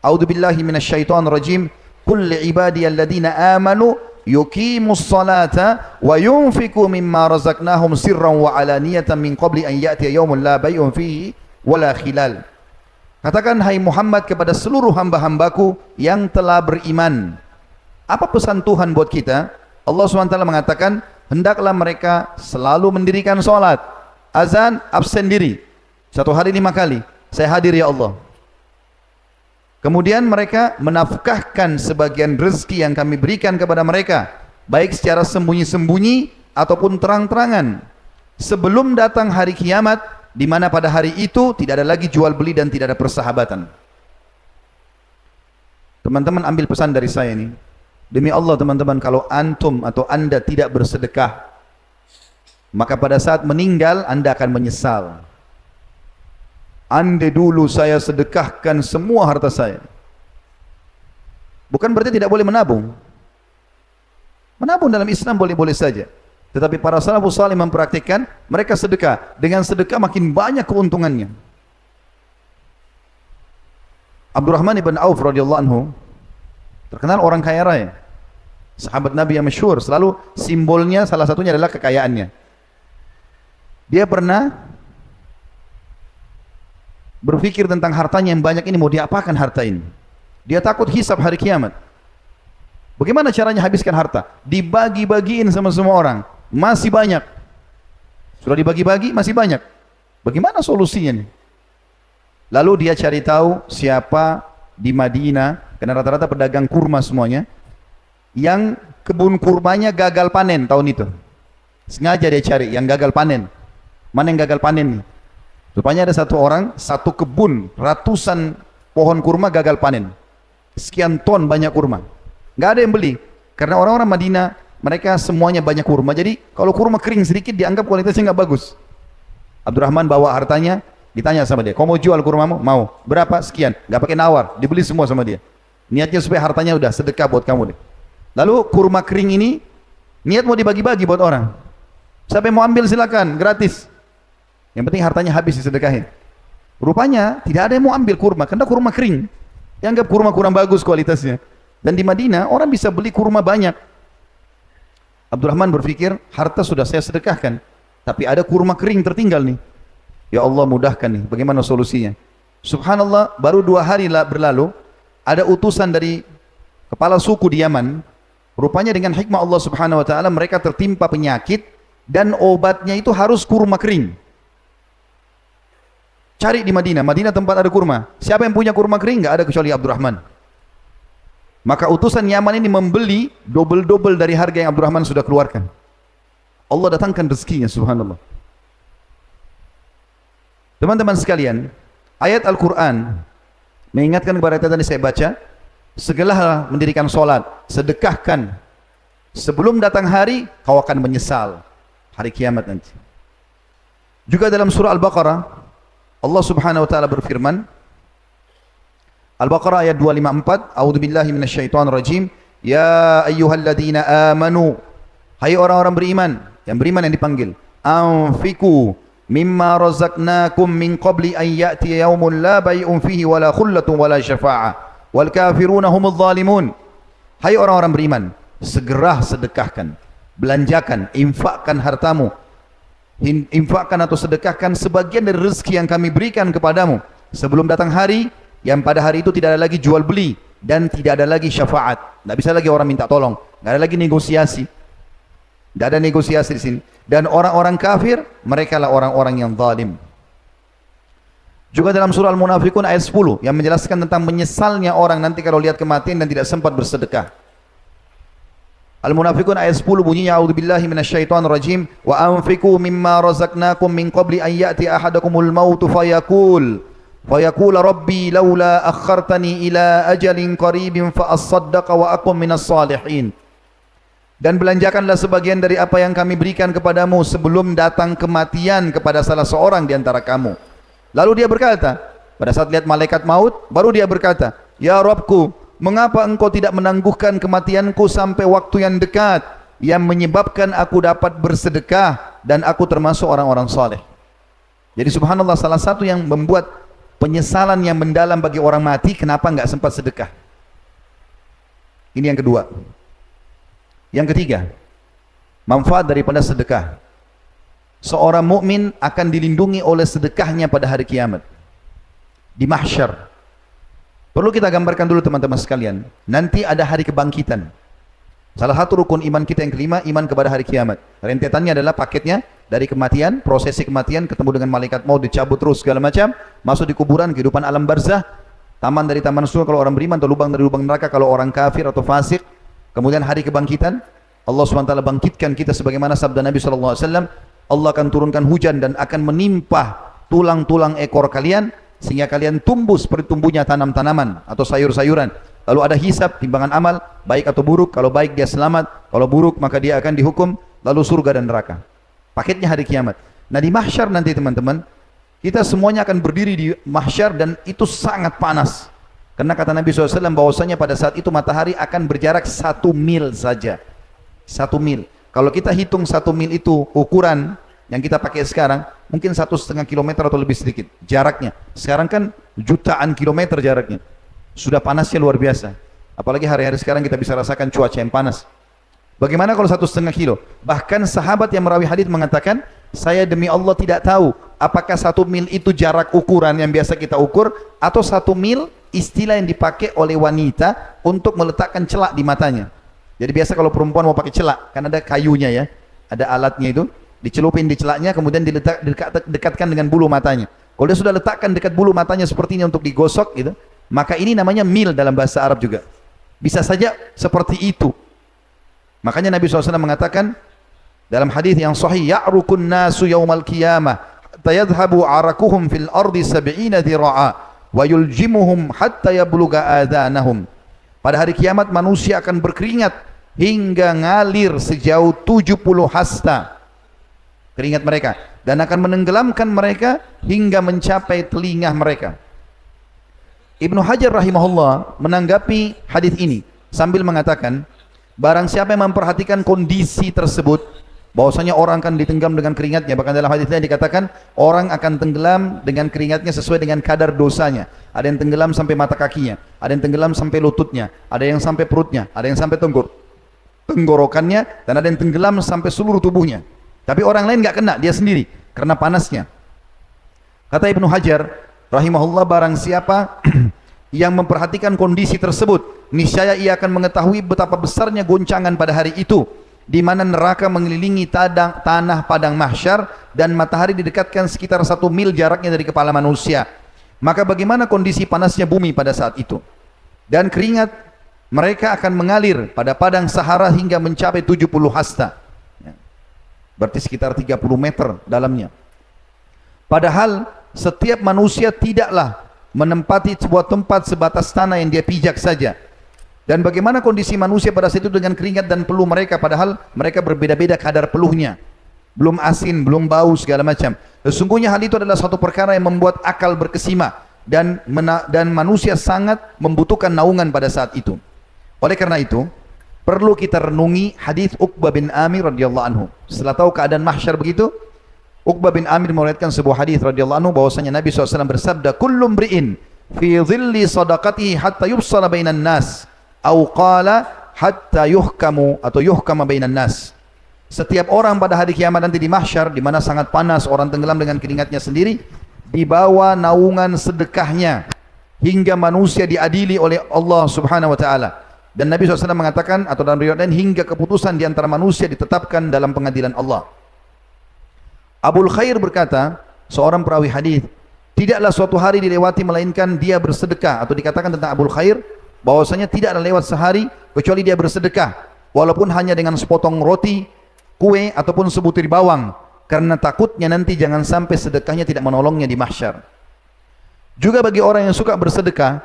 A'udzubillahi minasyaitonirrajim. Qul li'ibadiyalladzina amanu yuqimus salata wa yunfiqu mimma razaqnahum sirran wa alaniyatan min qabli an ya'tiya yaumun la bay'un fihi wala khilal. Katakan hai Muhammad kepada seluruh hamba-hambaku yang telah beriman. Apa pesan Tuhan buat kita? Allah SWT mengatakan, hendaklah mereka selalu mendirikan sholat. Azan, absen diri. 1 hari 5 kali. Saya hadir ya Allah. Kemudian mereka menafkahkan sebagian rezeki yang kami berikan kepada mereka. Baik secara sembunyi-sembunyi ataupun terang-terangan. Sebelum datang hari kiamat, di mana pada hari itu tidak ada lagi jual beli dan tidak ada persahabatan. Teman-teman ambil pesan dari saya ini. Demi Allah teman-teman, kalau antum atau anda tidak bersedekah, maka pada saat meninggal anda akan menyesal. Andai dulu saya sedekahkan semua harta saya. Bukan berarti tidak boleh menabung. Menabung dalam Islam boleh-boleh saja. Tetapi para salafus salih mempraktikkan, mereka sedekah. Dengan sedekah makin banyak keuntungannya. Abdurrahman ibn Auf radhiyallahu anhu terkenal orang kaya raya, sahabat Nabi yang masyhur, selalu simbolnya salah satunya adalah kekayaannya. Dia pernah berpikir tentang hartanya yang banyak ini, mau diapakan harta ini. Dia takut hisab hari kiamat. Bagaimana caranya habiskan harta? Dibagi-bagiin sama semua orang, masih banyak. Sudah dibagi-bagi, masih banyak. Bagaimana solusinya nih? Lalu dia cari tahu siapa di Madinah, karena rata-rata pedagang kurma semuanya, yang kebun kurmanya gagal panen tahun itu. Sengaja dia cari yang gagal panen. Mana yang gagal panen nih? Rupanya ada satu orang, satu kebun, ratusan pohon kurma gagal panen. Sekian ton banyak kurma. Nggak ada yang beli. Karena orang-orang Madinah, mereka semuanya banyak kurma. Jadi kalau kurma kering sedikit dianggap kualitasnya nggak bagus. Abdurrahman bawa hartanya, ditanya sama dia, kau mau jual kurmamu? Mau. Berapa? Sekian. Gak pakai nawar, dibeli semua sama dia. Niatnya supaya hartanya udah sedekah buat kamu deh. Lalu kurma kering ini niat mau dibagi-bagi buat orang. Siapa yang mau ambil silakan, gratis. Yang penting hartanya habis disedekahin. Rupanya tidak ada yang mau ambil kurma karena kurma kering. Dianggap kurma kurang bagus kualitasnya. Dan di Madinah orang bisa beli kurma banyak. Abdurrahman berpikir, harta sudah saya sedekahkan, tapi ada kurma kering tertinggal nih. Ya Allah, mudahkan nih, bagaimana solusinya? Subhanallah, baru 2 hari berlalu, ada utusan dari kepala suku di Yaman. Rupanya dengan hikmah Allah Subhanahu wa taala mereka tertimpa penyakit dan obatnya itu harus kurma kering. Cari di Madinah, Madinah tempat ada kurma. Siapa yang punya kurma kering? Enggak ada kecuali Abdurrahman. Maka utusan Yaman ini membeli double-double dari harga yang Abdurrahman sudah keluarkan. Allah datangkan rezekinya, subhanallah. Teman-teman sekalian, ayat Al-Quran mengingatkan kepada kita tadi saya baca, segeralah mendirikan solat, sedekahkan. Sebelum datang hari, kau akan menyesal. Hari kiamat nanti. Juga dalam surah Al-Baqarah, Allah Subhanahu wa taala berfirman, Al-Baqarah ayat 254, A'udzubillahi minasyaitonir rajim, ya ayyuhalladzina amanu, hai orang-orang beriman, yang beriman yang dipanggil, anfiqu mimma razaqnakum min qabli an ya'tiya yaumun la bai'un fihi wala khullatun wala syafa'ah wal kafiruna humudz zalimun. Hai orang-orang beriman, segera sedekahkan, belanjakan, infakkan hartamu, infakkan atau sedekahkan sebagian dari rezeki yang kami berikan kepadamu sebelum datang hari yang pada hari itu tidak ada lagi jual beli dan tidak ada lagi syafaat. Tidak bisa lagi orang minta tolong, tidak ada lagi negosiasi. Tidak ada negosiasi di sini. Dan orang-orang kafir, mereka lah orang-orang yang zalim. Juga dalam surah Al-Munafiqun ayat 10 yang menjelaskan tentang menyesalnya orang nanti kalau lihat kematian dan tidak sempat bersedekah. Al-Munafiqun ayat 10 bunyinya, a'udzubillahi minasyaitonir rajim, wa anfiqu mimma razaqnakum min qabli an ya'ti ahadakumul mautu fayaqul rabbi laula akhartani ila ajalin qaribin fa asaddaqa wa akum minas salihin. Dan belanjakanlah sebagian dari apa yang kami berikan kepadamu sebelum datang kematian kepada salah seorang di antara kamu. Lalu dia berkata, pada saat lihat malaikat maut, baru dia berkata, ya Rabbku, mengapa engkau tidak menangguhkan kematianku sampai waktu yang dekat, yang menyebabkan aku dapat bersedekah dan aku termasuk orang-orang saleh. Jadi subhanallah, salah satu yang membuat penyesalan yang mendalam bagi orang mati, kenapa enggak sempat sedekah. Ini yang kedua. Yang ketiga, manfaat daripada sedekah. Seorang mukmin akan dilindungi oleh sedekahnya pada hari kiamat. Di mahsyar. Perlu kita gambarkan dulu teman-teman sekalian. Nanti ada hari kebangkitan. Salah satu rukun iman kita yang kelima, iman kepada hari kiamat. Rentetannya adalah paketnya dari kematian, prosesi kematian, ketemu dengan malaikat maut, dicabut terus segala macam, masuk di kuburan, kehidupan alam barzah, taman dari taman surga kalau orang beriman, atau lubang dari lubang neraka kalau orang kafir atau fasik. Kemudian hari kebangkitan, Allah SWT bangkitkan kita sebagaimana sabda Nabi SAW, Allah akan turunkan hujan dan akan menimpa tulang-tulang ekor kalian sehingga kalian tumbuh seperti tumbuhnya tanam-tanaman atau sayur-sayuran. Lalu ada hisab, timbangan amal, baik atau buruk. Kalau baik dia selamat, kalau buruk maka dia akan dihukum, lalu surga dan neraka. Paketnya hari kiamat. Nah di mahsyar nanti teman-teman, kita semuanya akan berdiri di mahsyar dan itu sangat panas. Karena kata Nabi SAW bahwasanya pada saat itu matahari akan berjarak 1 mil saja. 1 mil. Kalau kita hitung 1 mil itu ukuran yang kita pakai sekarang, mungkin 1,5 kilometer atau lebih sedikit jaraknya. Sekarang kan jutaan kilometer jaraknya. Sudah panasnya luar biasa. Apalagi hari-hari sekarang kita bisa rasakan cuaca yang panas. Bagaimana kalau 1,5 kilo? Bahkan sahabat yang merawi hadis mengatakan, saya demi Allah tidak tahu apakah 1 mil itu jarak ukuran yang biasa kita ukur, atau 1 mil istilah yang dipakai oleh wanita untuk meletakkan celak di matanya. Jadi biasa kalau perempuan mau pakai celak, kan ada kayunya ya, ada alatnya itu, dicelupin di celaknya, kemudian dekatkan dengan bulu matanya. Kalau dia sudah letakkan dekat bulu matanya seperti ini untuk digosok gitu, maka ini namanya mil dalam bahasa Arab juga. Bisa saja seperti itu. Makanya Nabi SAW mengatakan dalam hadis yang sahih, ya'rukun nasu yaumal qiyamah hatta yadhhabu arakuhum fil ardi 70 dhira'a wa yuljimuhum hatta yabluga adhanahum. Pada hari kiamat manusia akan berkeringat hingga ngalir sejauh 70 hasta. keringat mereka, dan akan menenggelamkan mereka hingga mencapai telinga mereka. Ibnu Hajar rahimahullah menanggapi hadis ini sambil mengatakan, barang siapa yang memperhatikan kondisi tersebut, bahwasanya orang akan ditenggelam dengan keringatnya, bahkan dalam hadis lain dikatakan orang akan tenggelam dengan keringatnya sesuai dengan kadar dosanya. Ada yang tenggelam sampai mata kakinya, ada yang tenggelam sampai lututnya, ada yang sampai perutnya, ada yang sampai tenggorokannya, dan ada yang tenggelam sampai seluruh tubuhnya. Tapi orang lain nggak kena, dia sendiri karena panasnya. Kata Ibnu Hajar rahimahullah, barang siapa yang memperhatikan kondisi tersebut, niscaya ia akan mengetahui betapa besarnya goncangan pada hari itu, di mana neraka mengelilingi tanah padang mahsyar dan matahari didekatkan sekitar 1 mil jaraknya dari kepala manusia. Maka bagaimana kondisi panasnya bumi pada saat itu? Dan keringat mereka akan mengalir pada padang Sahara hingga mencapai 70 hasta. Berarti sekitar 30 meter dalamnya. Padahal setiap manusia tidaklah menempati sebuah tempat sebatas tanah yang dia pijak saja. Dan bagaimana kondisi manusia pada saat itu dengan keringat dan peluh mereka, padahal mereka berbeda-beda kadar peluhnya. Belum asin, belum bau, segala macam. Sesungguhnya hal itu adalah suatu perkara yang membuat akal berkesima, dan manusia sangat membutuhkan naungan pada saat itu. Oleh karena itu, perlu kita renungi hadis Uqbah bin Amir radhiyallahu anhu. Setelah tahu keadaan mahsyar begitu, Uqbah bin Amir meriwayatkan sebuah hadis radhiyallahu anhu bahwasanya Nabi SAW bersabda, "Kullu mri'in fi dhilli sadaqatihi hatta yufsala bainan nas." Au qala hatta yuhkamu atau yuhkama bainan nas. Setiap orang pada hari kiamat nanti di mahsyar, di mana sangat panas, orang tenggelam dengan keringatnya sendiri, dibawa naungan sedekahnya hingga manusia diadili oleh Allah Subhanahu wa taala. Dan Nabi SAW mengatakan, atau dalam riwayat lain, hingga keputusan di antara manusia ditetapkan dalam pengadilan Allah. Abul Khair berkata, seorang perawi hadis, tidaklah suatu hari dilewati melainkan dia bersedekah, atau dikatakan tentang Abul Khair bahwasanya tidak ada lewat sehari kecuali dia bersedekah, walaupun hanya dengan sepotong roti, kue, ataupun sebutir bawang, karena takutnya nanti jangan sampai sedekahnya tidak menolongnya di mahsyar. Juga bagi orang yang suka bersedekah,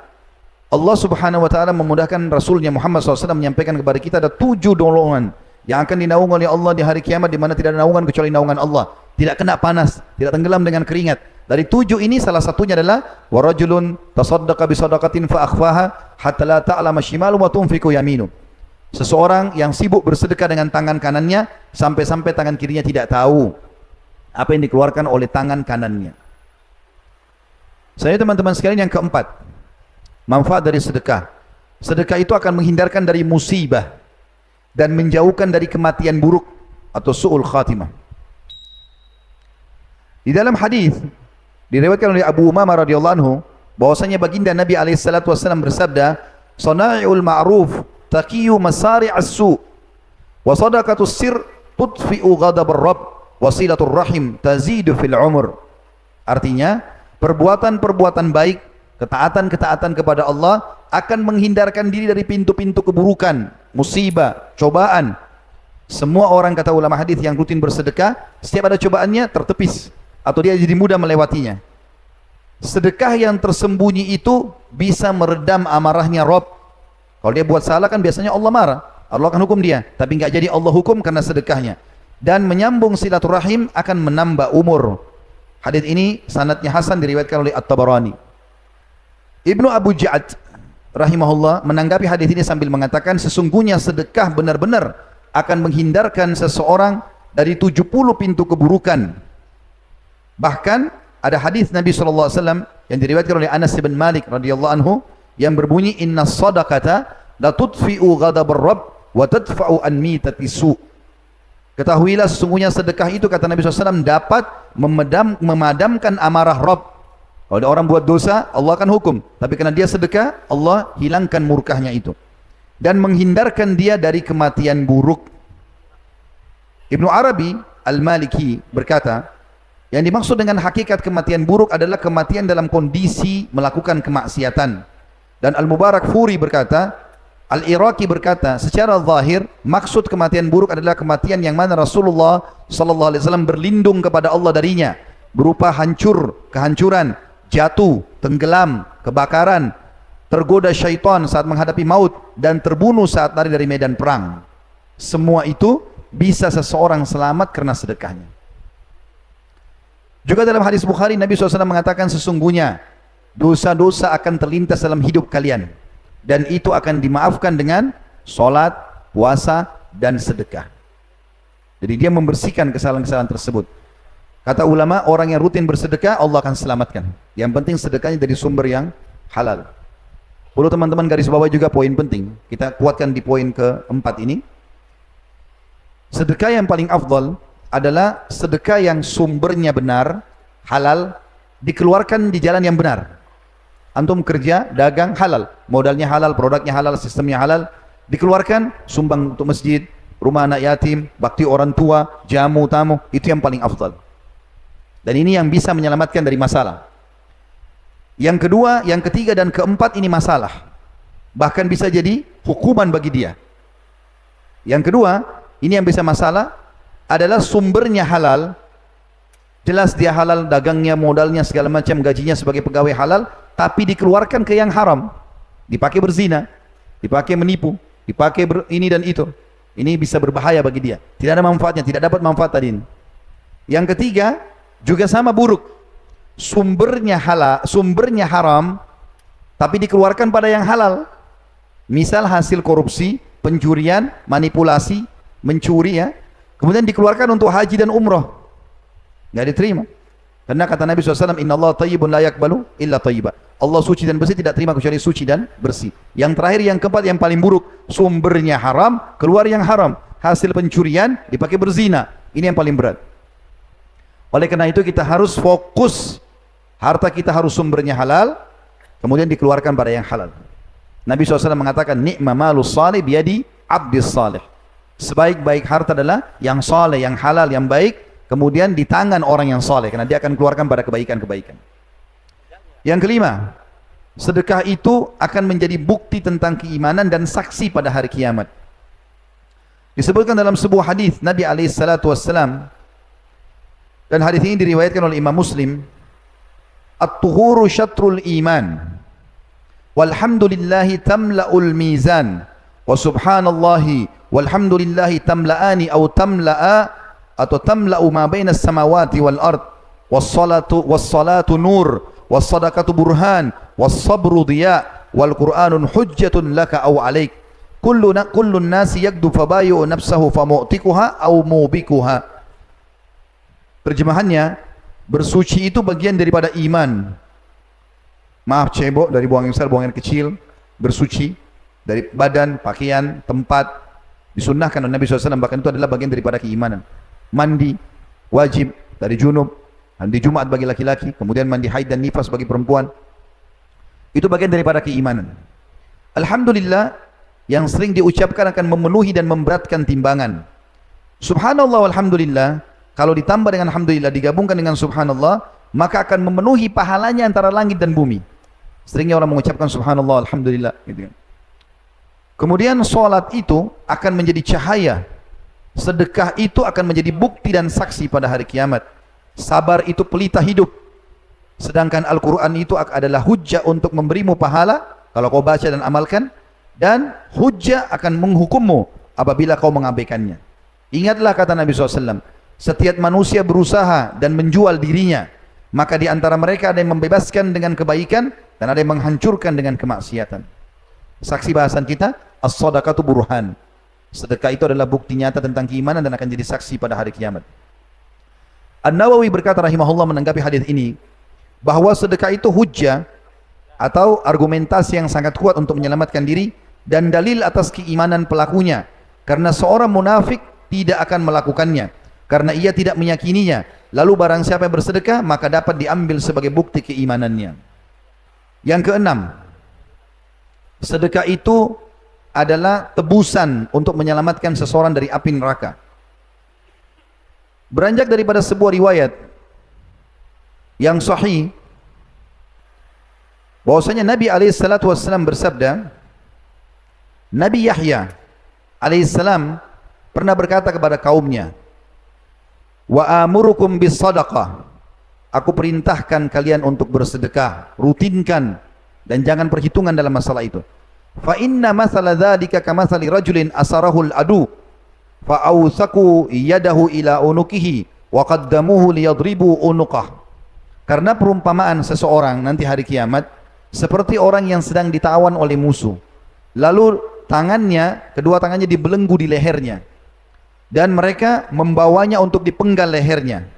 Allah Subhanahu wa taala memudahkan Rasulnya Muhammad SAW menyampaikan kepada kita ada 7 golongan yang akan dinaungi oleh Allah di hari kiamat, di mana tidak ada naungan kecuali naungan Allah. Tidak kena panas, tidak tenggelam dengan keringat. Dari 7 ini salah satunya adalah warajulun tasaddaqa bisadaqatin fa akhfaha hatta la ta'lama shimalu wa tunfiqu yaminu. Seseorang yang sibuk bersedekah dengan tangan kanannya sampai-sampai tangan kirinya tidak tahu apa yang dikeluarkan oleh tangan kanannya. Saya teman-teman sekalian, yang keempat, manfaat dari sedekah. Sedekah itu akan menghindarkan dari musibah dan menjauhkan dari kematian buruk atau su'ul khatimah. Di dalam hadis diriwayatkan oleh Abu Umamah radhiyallahu anhu bahwasanya baginda Nabi alaihi salatu wasallam bersabda, "Sana'iul ma'ruf taqiyu masari'as su' wa sadaqatus sir tudfi'u ghadabar rabb wa silatur rahim tazidu fil umur." Artinya, perbuatan-perbuatan baik, ketaatan-ketaatan kepada Allah akan menghindarkan diri dari pintu-pintu keburukan, musibah, cobaan. Semua orang, kata ulama hadis, yang rutin bersedekah, setiap ada cobaannya tertepis atau dia jadi mudah melewatinya. Sedekah yang tersembunyi itu bisa meredam amarahnya Rabb. Kalau dia buat salah kan biasanya Allah marah, Allah akan hukum dia, tapi nggak jadi Allah hukum karena sedekahnya. Dan menyambung silaturahim akan menambah umur. Hadis ini sanadnya hasan, diriwayatkan oleh At-Tabarani. Ibnu Abu Ja'ad rahimahullah menanggapi hadis ini sambil mengatakan, sesungguhnya sedekah benar-benar akan menghindarkan seseorang dari 70 pintu keburukan. Bahkan ada hadis Nabi SAW yang diriwayatkan oleh Anas bin Malik radhiyallahu anhu yang berbunyi, inna sadaqata la tudfi'u ghadabar rabb wa tadfa'u an mitati su'. Ketahuilah sesungguhnya sedekah itu, kata Nabi SAW, dapat memadamkan amarah Rabb. Kalau ada orang buat dosa, Allah akan hukum, tapi karena dia sedekah, Allah hilangkan murkahnya itu dan menghindarkan dia dari kematian buruk. Ibnu Arabi Al-Maliki berkata, yang dimaksud dengan hakikat kematian buruk adalah kematian dalam kondisi melakukan kemaksiatan. Dan Al-Mubarak Furi berkata, Al-Iraqi berkata, secara zahir maksud kematian buruk adalah kematian yang mana Rasulullah SAW berlindung kepada Allah darinya, berupa kehancuran, jatuh, tenggelam, kebakaran, tergoda syaitan saat menghadapi maut, dan terbunuh saat lari dari medan perang. Semua itu bisa seseorang selamat karena sedekahnya. Juga dalam hadis Bukhari Nabi SAW mengatakan sesungguhnya dosa-dosa akan terlintas dalam hidup kalian dan itu akan dimaafkan dengan sholat, puasa, dan sedekah. Jadi dia membersihkan kesalahan-kesalahan tersebut. Kata ulama, orang yang rutin bersedekah Allah akan selamatkan. Yang penting sedekahnya dari sumber yang halal. Perlu teman-teman garis bawah juga poin penting. Kita kuatkan di poin keempat ini. Sedekah yang paling afdal adalah sedekah yang sumbernya benar, halal, dikeluarkan di jalan yang benar. Antum kerja, dagang, halal. Modalnya halal, produknya halal, sistemnya halal. Dikeluarkan, sumbang untuk masjid, rumah anak yatim, bakti orang tua, jamu, tamu. Itu yang paling afdal. Dan ini yang bisa menyelamatkan dari masalah. Yang kedua, yang ketiga, dan keempat ini masalah. Bahkan bisa jadi hukuman bagi dia. Yang kedua, ini yang bisa masalah, adalah sumbernya halal. Jelas dia halal, dagangnya, modalnya, segala macam, gajinya sebagai pegawai halal, tapi dikeluarkan ke yang haram. Dipakai berzina, dipakai menipu, dipakai ini dan itu. Ini bisa berbahaya bagi dia. Tidak ada manfaatnya, tidak dapat manfaat tadi ini. Yang ketiga, juga sama buruk. Sumbernya halal, sumbernya haram, tapi dikeluarkan pada yang halal. Misal hasil korupsi, pencurian, manipulasi, mencuri ya. Kemudian dikeluarkan untuk haji dan umroh. Nggak diterima. Karena kata Nabi SAW, Inna Allah tayyibun la yakbalu illa tayyiba. Allah suci dan bersih, tidak terima kecuali suci dan bersih. Yang terakhir, yang keempat, yang paling buruk. Sumbernya haram, keluar yang haram. Hasil pencurian, dipakai berzina. Ini yang paling berat. Oleh karena itu kita harus fokus. Harta kita harus sumbernya halal, kemudian dikeluarkan pada yang halal. Nabi SAW mengatakan, Ni'ma malus salih biyadi abdis salih. Sebaik-baik harta adalah yang saleh, yang halal, yang baik, kemudian di tangan orang yang saleh, karena dia akan keluarkan pada kebaikan-kebaikan. Yang kelima, sedekah itu akan menjadi bukti tentang keimanan dan saksi pada hari kiamat. Disebutkan dalam sebuah hadis Nabi SAW, dan hadis ini diriwayatkan oleh Imam Muslim, At-tuhuru syatrul iman, walhamdulillahi tamla'ul mizan, wa subhanallahi walhamdulillahi tamla'ani atau tamla'u ma bainas samawati wal ard, wassalatu nur, wassadaqatu burhan, wassabru diya, wal qur'anun hujjatun laka aw alaik, kullun nasi yagdu fabayu nafsahu famu'tikuha aw mubikuha. Terjemahannya, bersuci itu bagian daripada iman. Maaf cebok, dari buang yang besar, buang yang kecil. Bersuci dari badan, pakaian, tempat. Disunnahkan oleh Nabi SAW, bahkan itu adalah bagian daripada keimanan. Mandi wajib dari junub, mandi Jumat bagi laki-laki, kemudian mandi haid dan nifas bagi perempuan. Itu bagian daripada keimanan. Alhamdulillah, yang sering diucapkan akan memenuhi dan memberatkan timbangan. Subhanallah walhamdulillah, kalau ditambah dengan alhamdulillah, digabungkan dengan subhanallah, maka akan memenuhi pahalanya antara langit dan bumi. Seringnya orang mengucapkan subhanallah alhamdulillah gitu kan. Kemudian sholat itu akan menjadi cahaya, sedekah itu akan menjadi bukti dan saksi pada hari kiamat. Sabar itu pelita hidup, sedangkan Al-Quran itu adalah hujjah untuk memberimu pahala kalau kau baca dan amalkan, dan hujjah akan menghukummu apabila kau mengabaikannya. Ingatlah kata Nabi SAW, setiap manusia berusaha dan menjual dirinya, maka di antara mereka ada yang membebaskan dengan kebaikan dan ada yang menghancurkan dengan kemaksiatan. Saksi bahasan kita, as-sadaqatu burhan. Sedekah itu adalah bukti nyata tentang keimanan dan akan jadi saksi pada hari kiamat. An-Nawawi berkata rahimahullah menanggapi hadis ini, bahwa sedekah itu hujjah atau argumentasi yang sangat kuat untuk menyelamatkan diri dan dalil atas keimanan pelakunya, karena seorang munafik tidak akan melakukannya karena ia tidak meyakininya. Lalu barang siapa yang bersedekah, maka dapat diambil sebagai bukti keimanannya. Yang keenam, sedekah itu adalah tebusan untuk menyelamatkan seseorang dari api neraka. Beranjak daripada sebuah riwayat yang sahih, bahwasanya Nabi SAW bersabda, Nabi Yahya alaihissalam pernah berkata kepada kaumnya, wa amurukum bis sadaqah, aku perintahkan kalian untuk bersedekah, rutinkan dan jangan perhitungan dalam masalah itu. Fa inna mathala dzalika kamathali rajulin asarahul adu fa awsaku yadahu ila unukihi wa qaddamuhu liyadribu unuqah. Karena perumpamaan seseorang nanti hari kiamat seperti orang yang sedang ditawan oleh musuh. Lalu tangannya, kedua tangannya dibelenggu di lehernya. Dan mereka membawanya untuk dipenggal lehernya.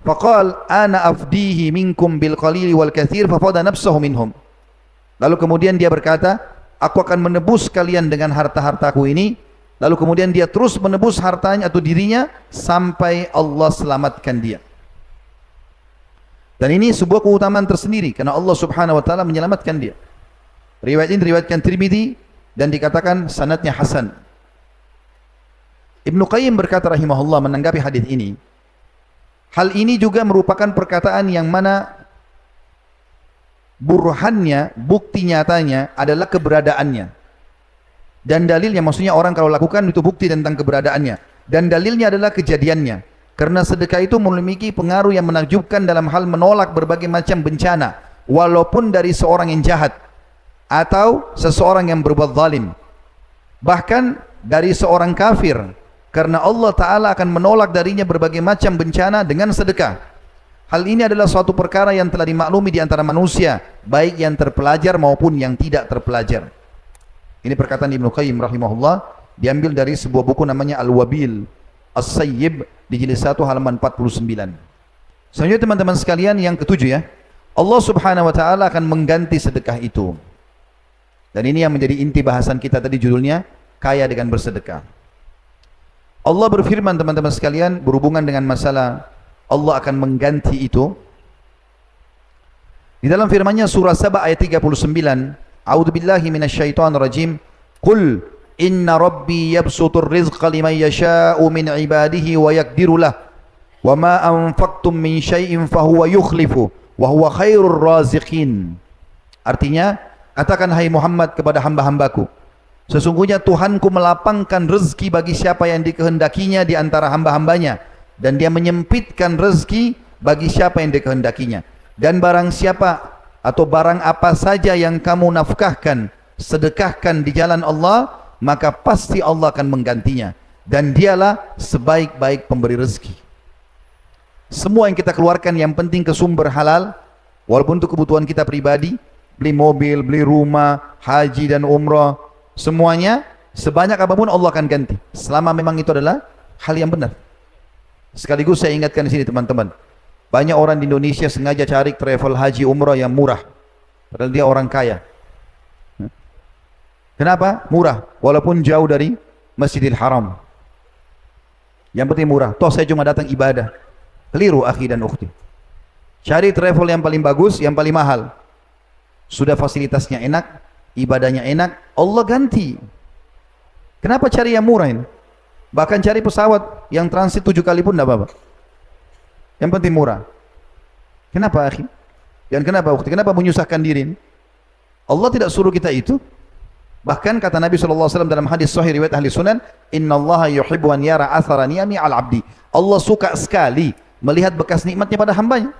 Faqal ana afdihi minkum bil qalili wal katsir fafada nafsahu minhum. Lalu kemudian dia berkata, aku akan menebus kalian dengan harta-hartaku ini. Lalu kemudian dia terus menebus hartanya atau dirinya sampai Allah selamatkan dia. Dan ini sebuah keutamaan tersendiri karena Allah Subhanahu wa taala menyelamatkan dia. Riwayat ini diriwayatkan Tirmidzi dan dikatakan sanadnya hasan. Ibnu Qayyim berkata rahimahullah menanggapi hadis ini, hal ini juga merupakan perkataan yang mana burhannya, bukti nyatanya adalah keberadaannya. Dan dalilnya, maksudnya orang kalau lakukan itu bukti tentang keberadaannya. Dan dalilnya adalah kejadiannya. Karena sedekah itu memiliki pengaruh yang menakjubkan dalam hal menolak berbagai macam bencana, walaupun dari seorang yang jahat atau seseorang yang berbuat zalim, bahkan dari seorang kafir, karena Allah Ta'ala akan menolak darinya berbagai macam bencana dengan sedekah. Hal ini adalah suatu perkara yang telah dimaklumi di antara manusia, baik yang terpelajar maupun yang tidak terpelajar. Ini perkataan Ibnu Qayyim rahimahullah, diambil dari sebuah buku namanya Al-Wabil As-Sayyib di jilid 1 halaman 49. Selanjutnya teman-teman sekalian, yang ketujuh ya, Allah Subhanahu wa taala akan mengganti sedekah itu. Dan ini yang menjadi inti bahasan kita tadi, judulnya kaya dengan bersedekah. Allah berfirman teman-teman sekalian berhubungan dengan masalah Allah akan mengganti itu. Di dalam firman-Nya surah Saba ayat 39, A'udzubillahi minasyaitonir rajim. Qul inna rabbi yabsutur rizqa liman yasha'u min ibadihi wa yaqdiru lah wa ma anfaqtum min syai'in fahuwa yukhlifu wa huwa khairur raziqin. Artinya, katakan hai Muhammad kepada hamba-hambaku, sesungguhnya Tuhanku melapangkan rezeki bagi siapa yang dikehendakinya di antara hamba-hambanya, dan dia menyempitkan rezeki bagi siapa yang dikehendakinya. Dan barang siapa atau barang apa saja yang kamu nafkahkan, sedekahkan di jalan Allah, maka pasti Allah akan menggantinya, dan dialah sebaik-baik pemberi rezeki. Semua yang kita keluarkan yang penting ke sumber halal, walaupun untuk kebutuhan kita pribadi, beli mobil, beli rumah, haji dan umrah, semuanya sebanyak apapun Allah akan ganti, selama memang itu adalah hal yang benar. Sekaligus saya ingatkan di sini teman-teman, banyak orang di Indonesia sengaja cari travel haji umrah yang murah, padahal dia orang kaya. Kenapa? Murah, walaupun jauh dari Masjidil Haram. Yang penting murah. Toh saya cuma datang ibadah. Keliru akhi dan ukhti. Cari travel yang paling bagus, yang paling mahal. Sudah fasilitasnya enak, ibadahnya enak, Allah ganti. Kenapa cari yang murah ini? Bahkan cari pesawat yang transit 7 kali pun tidak apa-apa. Yang penting murah. Kenapa akhi? Dan kenapa ukhti? Kenapa menyusahkan diri? Allah tidak suruh kita itu. Bahkan kata Nabi SAW dalam hadis sahih riwayat ahli sunan, innallaha yuhibbu an yara athara ni'ami al abdi. Allah suka sekali melihat bekas nikmatnya pada hambanya.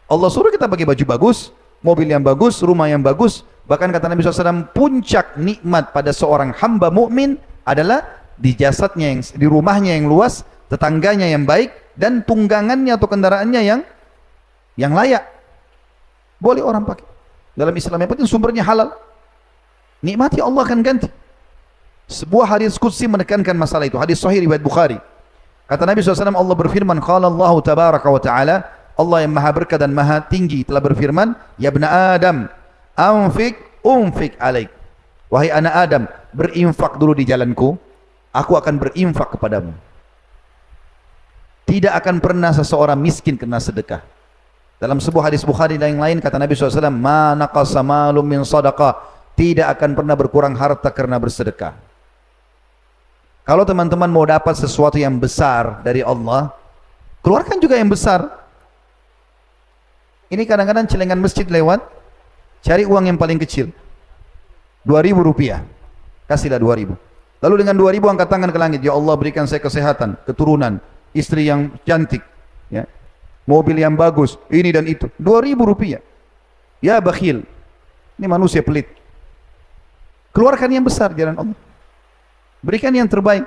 Allah suruh kita pakai baju bagus, mobil yang bagus, rumah yang bagus. Bahkan kata Nabi SAW, puncak nikmat pada seorang hamba mukmin adalah di jasadnya, di rumahnya yang luas, tetangganya yang baik, dan tunggangannya atau kendaraannya yang layak. Boleh orang pakai. Dalam Islam yang penting sumbernya halal. Nikmati Allah akan ganti. Sebuah hadis qudsi menekankan masalah itu. Hadis sahih riwayat Bukhari. Kata Nabi SAW, Allah berfirman, qala Allah tabaraka wa ta'ala, Allah yang maha berkah dan maha tinggi telah berfirman, ya ibna Adam, anfik unfik alaik. Wahai anak Adam, berinfak dulu di jalanku, aku akan berinfak kepadamu. Tidak akan pernah seseorang miskin kena sedekah. Dalam sebuah hadis Bukhari dan yang lain kata Nabi SAW, ma naqasa malum min sadaqah, tidak akan pernah berkurang harta karena bersedekah. Kalau teman-teman mau dapat sesuatu yang besar dari Allah, keluarkan juga yang besar. Ini kadang-kadang celengan masjid lewat, cari uang yang paling kecil, 2.000 rupiah, kasihlah 2.000. Lalu dengan 2.000 angkat tangan ke langit, ya Allah berikan saya kesehatan, keturunan, istri yang cantik, ya, mobil yang bagus, ini dan itu. 2.000 rupiah. Ya bakhil, ini manusia pelit. Keluarkan yang besar jalan Allah. Berikan yang terbaik.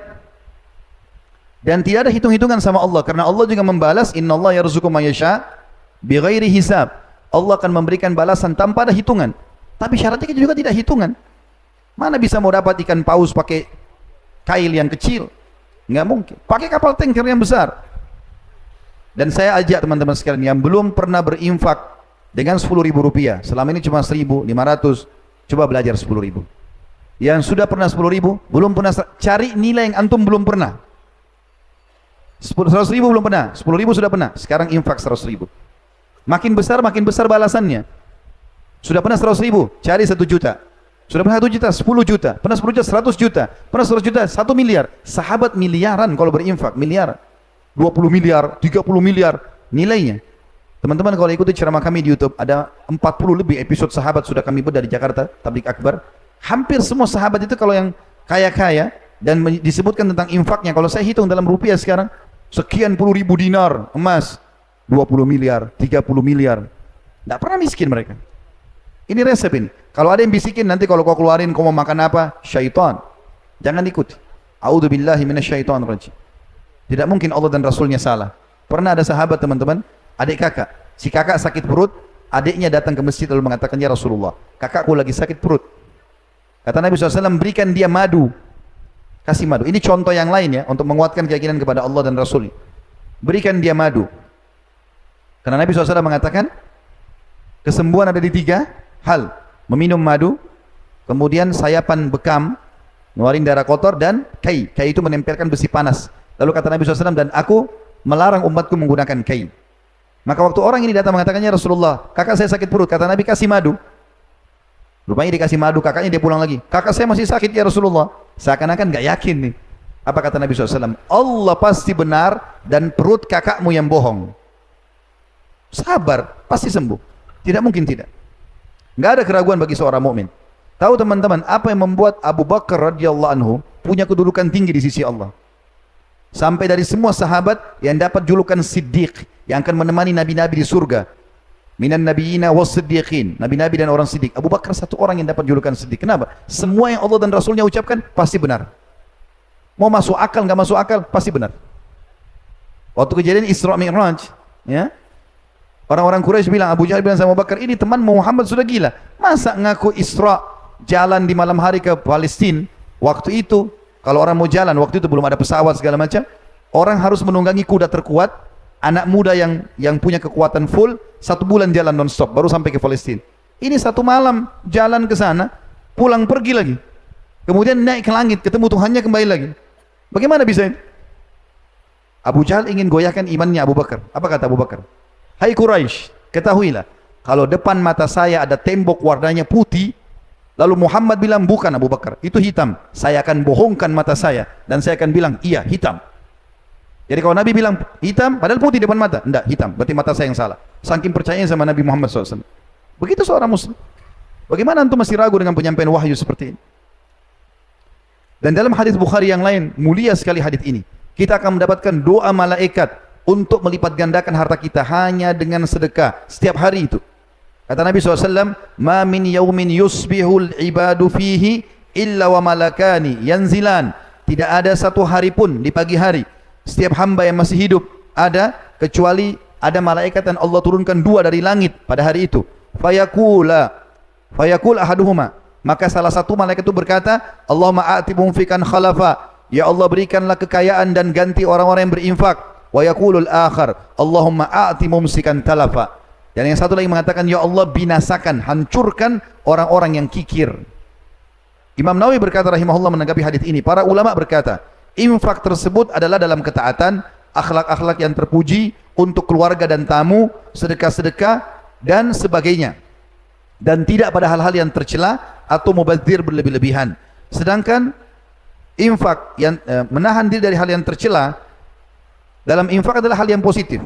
Dan tidak ada hitung-hitungan sama Allah, karena Allah juga membalas, innallaha yarzuqu man yasha bighairi hisab. Allah akan memberikan balasan tanpa ada hitungan. Tapi syaratnya juga tidak hitungan. Mana bisa mau dapat ikan paus pakai kail yang kecil? Nggak mungkin. Pakai kapal tanker yang besar. Dan saya ajak teman-teman sekalian yang belum pernah berinfak dengan 10.000 rupiah, selama ini cuma 1.500, coba belajar 10.000. Yang sudah pernah 10.000, belum pernah, cari nilai yang antum belum pernah. 100.000 belum pernah, 10.000 sudah pernah, sekarang infak 100.000. Makin besar balasannya. Sudah pernah 100.000, cari 1 juta. Sudah pernah 1 juta, 10 juta. Pernah 10 juta, 100 juta. Pernah 100 juta, 1 miliar. Sahabat miliaran kalau berinfak, miliar. 20 miliar, 30 miliar nilainya. Teman-teman kalau ikuti ceramah kami di YouTube, ada 40 lebih episode sahabat sudah kami buat dari Jakarta, Tabligh Akbar. Hampir semua sahabat itu kalau yang kaya-kaya dan disebutkan tentang infaknya, kalau saya hitung dalam rupiah sekarang, sekian puluh ribu dinar emas, 20 miliar, 30 miliar. Tidak pernah miskin mereka. Ini resep ini. Kalau ada yang bisikin, nanti kalau kau keluarin kau mau makan apa? Syaitan. Jangan ikut. A'udzubillahi minasyaitonirrajim. Tidak mungkin Allah dan Rasulnya salah. Pernah ada sahabat teman-teman, adik kakak. Si kakak sakit perut, adiknya datang ke masjid lalu mengatakan, ya Rasulullah, kakakku lagi sakit perut. Kata Nabi SAW, berikan dia madu. Kasih madu. Ini contoh yang lain ya, untuk menguatkan keyakinan kepada Allah dan Rasulnya. Berikan dia madu. Karena Nabi SAW mengatakan, kesembuhan ada di 3 hal. Meminum madu, kemudian sayapan bekam, ngeluarin darah kotor, dan kai. Kai itu menempelkan besi panas. Lalu kata Nabi SAW, dan aku melarang umatku menggunakan kai. Maka waktu orang ini datang mengatakannya, Rasulullah, kakak saya sakit perut. Kata Nabi, kasih madu. Rupanya dikasih madu, kakaknya dia pulang lagi. Kakak saya masih sakit ya Rasulullah. Seakan-akan gak yakin nih. Apa kata Nabi SAW? Allah pasti benar dan perut kakakmu yang bohong. Sabar, pasti sembuh. Tidak mungkin tidak. Gak ada keraguan bagi seorang mukmin. Tahu teman-teman, apa yang membuat Abu Bakar radhiyallahu anhu punya kedudukan tinggi di sisi Allah? Sampai dari semua sahabat yang dapat julukan Siddiq, yang akan menemani nabi-nabi di surga. Minan nabiyina was siddiqin, nabi-nabi dan orang siddiq. Abu Bakar satu orang yang dapat julukan Siddiq. Kenapa? Semua yang Allah dan Rasulnya ucapkan pasti benar. Mau masuk akal nggak masuk akal pasti benar. Waktu kejadian Isra Mi'raj, ya, orang-orang Quraisy bilang, Abu Jahal bilang sama Abu Bakar, ini teman Muhammad sudah gila. Masa ngaku Isra jalan di malam hari ke Palestina? Waktu itu kalau orang mau jalan, waktu itu belum ada pesawat segala macam, orang harus menunggangi kuda terkuat, anak muda yang punya kekuatan full, 1 bulan jalan non-stop, baru sampai ke Palestina. Ini 1 malam jalan ke sana, pulang pergi lagi. Kemudian naik ke langit, ketemu Tuhannya kembali lagi. Bagaimana bisa ini? Abu Jahal ingin goyahkan imannya Abu Bakar. Apa kata Abu Bakar? Hai Quraisy, ketahuilah, kalau depan mata saya ada tembok warnanya putih, lalu Muhammad bilang bukan Abu Bakar, itu hitam, saya akan bohongkan mata saya dan saya akan bilang iya hitam. Jadi kalau Nabi bilang hitam, padahal putih depan mata, enggak, hitam, berarti mata saya yang salah. Saking percayanya sama Nabi Muhammad SAW. Begitu seorang muslim. Bagaimana antum masih ragu dengan penyampaian wahyu seperti ini? Dan dalam hadis Bukhari yang lain, mulia sekali hadis ini. Kita akan mendapatkan doa malaikat untuk melipat gandakan harta kita hanya dengan sedekah setiap hari itu. Kata Nabi SAW, ma min yaumin yusbihul ibadu fihi illa wa malakani yanzilan. Tidak ada satu hari pun di pagi hari setiap hamba yang masih hidup ada, kecuali ada malaikat yang Allah turunkan 2 dari langit pada hari itu. Fayakul ahaduhuma, maka salah satu malaikat itu berkata, Allahumma a'ti mumfikan khalafa, ya Allah berikanlah kekayaan dan ganti orang-orang yang berinfak. Wa yaqulul akhar, Allahumma a'ti mumsikan talafa, dan yang satu lagi mengatakan, ya Allah binasakan, hancurkan orang-orang yang kikir. Imam Nawawi berkata rahimahullah menanggapi hadis ini, para ulama berkata, infak tersebut adalah dalam ketaatan, akhlak-akhlak yang terpuji untuk keluarga dan tamu, sedekah-sedekah dan sebagainya, dan tidak pada hal-hal yang tercela atau mubadzir berlebih-lebihan. Sedangkan infak yang menahan diri dari hal yang tercela dalam infak adalah hal yang positif.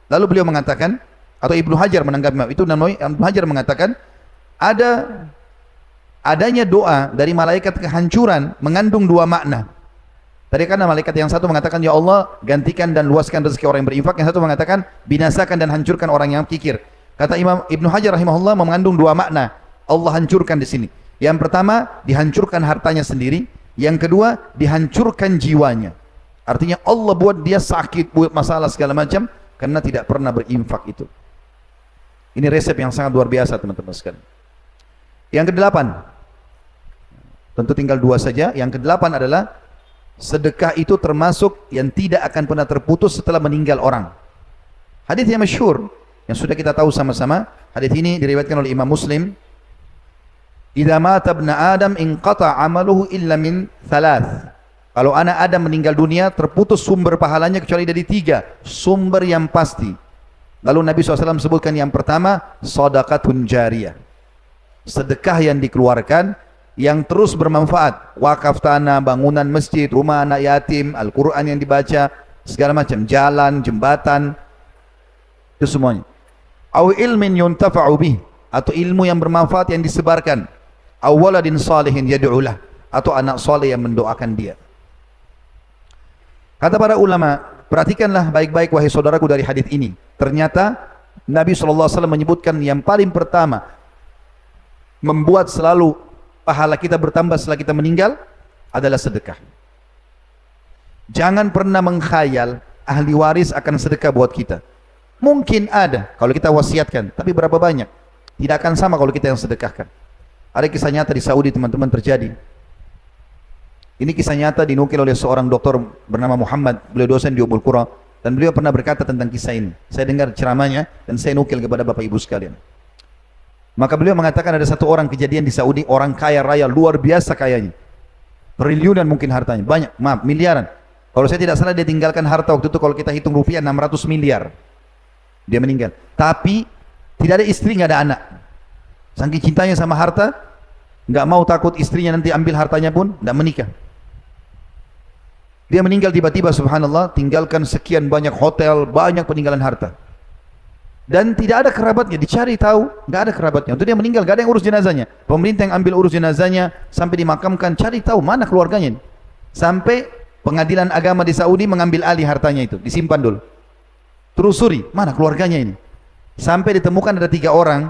Lalu beliau mengatakan, atau Ibnu Hajar menanggapi itu, Ibnu Hajar mengatakan adanya doa dari malaikat kehancuran mengandung 2 makna. Tadi karena malaikat yang satu mengatakan, ya Allah gantikan dan luaskan rezeki orang yang berinfak, yang satu mengatakan binasakan dan hancurkan orang yang kikir. Kata Imam Ibnu Hajar rahimahullah mengandung 2 makna Allah hancurkan di sini. Yang pertama, dihancurkan hartanya sendiri. Yang kedua, dihancurkan jiwanya. Artinya Allah buat dia sakit, buat masalah segala macam karena tidak pernah berinfak itu. Ini resep yang sangat luar biasa teman-teman sekalian. Yang kedelapan, tentu tinggal dua saja. Yang kedelapan adalah sedekah itu termasuk yang tidak akan pernah terputus setelah meninggal orang. Hadis yang masyhur yang sudah kita tahu sama-sama. Hadis ini diriwayatkan oleh Imam Muslim. Idza mata ibnu Adam inqata 'amaluhu illa min thalath. Kalau anak Adam meninggal dunia, terputus sumber pahalanya kecuali dari tiga sumber yang pasti. Lalu Nabi SAW sebutkan yang pertama, shadaqatun jariyah. Sedekah yang dikeluarkan, yang terus bermanfaat. Wakaf tanah, bangunan masjid, rumah anak yatim, Al-Quran yang dibaca, segala macam, jalan, jembatan, itu semuanya. Aw ilmin yuntafa'u bih, atau ilmu yang bermanfaat yang disebarkan. Aw waladin salihin yad'ulah, atau anak soleh yang mendoakan dia. Kata para ulama, perhatikanlah baik-baik wahai saudaraku dari hadis ini. Ternyata Nabi SAW menyebutkan yang paling pertama membuat selalu pahala kita bertambah setelah kita meninggal adalah sedekah. Jangan pernah mengkhayal ahli waris akan sedekah buat kita. Mungkin ada kalau kita wasiatkan, tapi berapa banyak? Tidak akan sama kalau kita yang sedekahkan. Ada kisah nyata di Saudi teman-teman terjadi. Ini kisah nyata dinukil oleh seorang dokter bernama Muhammad, beliau dosen di Ummul Qura, dan beliau pernah berkata tentang kisah ini. Saya dengar ceramahnya dan saya nukil kepada Bapak Ibu sekalian. Maka beliau mengatakan ada satu orang kejadian di Saudi, orang kaya raya, luar biasa kayanya. Triliunan mungkin hartanya, banyak, maaf, miliaran. Kalau saya tidak salah dia tinggalkan harta waktu itu kalau kita hitung rupiah 600 miliar. Dia meninggal. Tapi tidak ada istri, nggak ada anak. Saking cintanya sama harta, nggak mau takut istrinya nanti ambil hartanya pun, nggak menikah. Dia meninggal tiba-tiba, subhanallah, tinggalkan sekian banyak hotel, banyak peninggalan harta. Dan tidak ada kerabatnya, dicari tahu, nggak ada kerabatnya. Untuk dia meninggal, nggak ada yang urus jenazahnya. Pemerintah yang ambil urus jenazahnya sampai dimakamkan, cari tahu mana keluarganya. Sampai pengadilan agama di Saudi mengambil alih hartanya itu, disimpan dulu. Telusuri, mana keluarganya ini. Sampai ditemukan ada 3 orang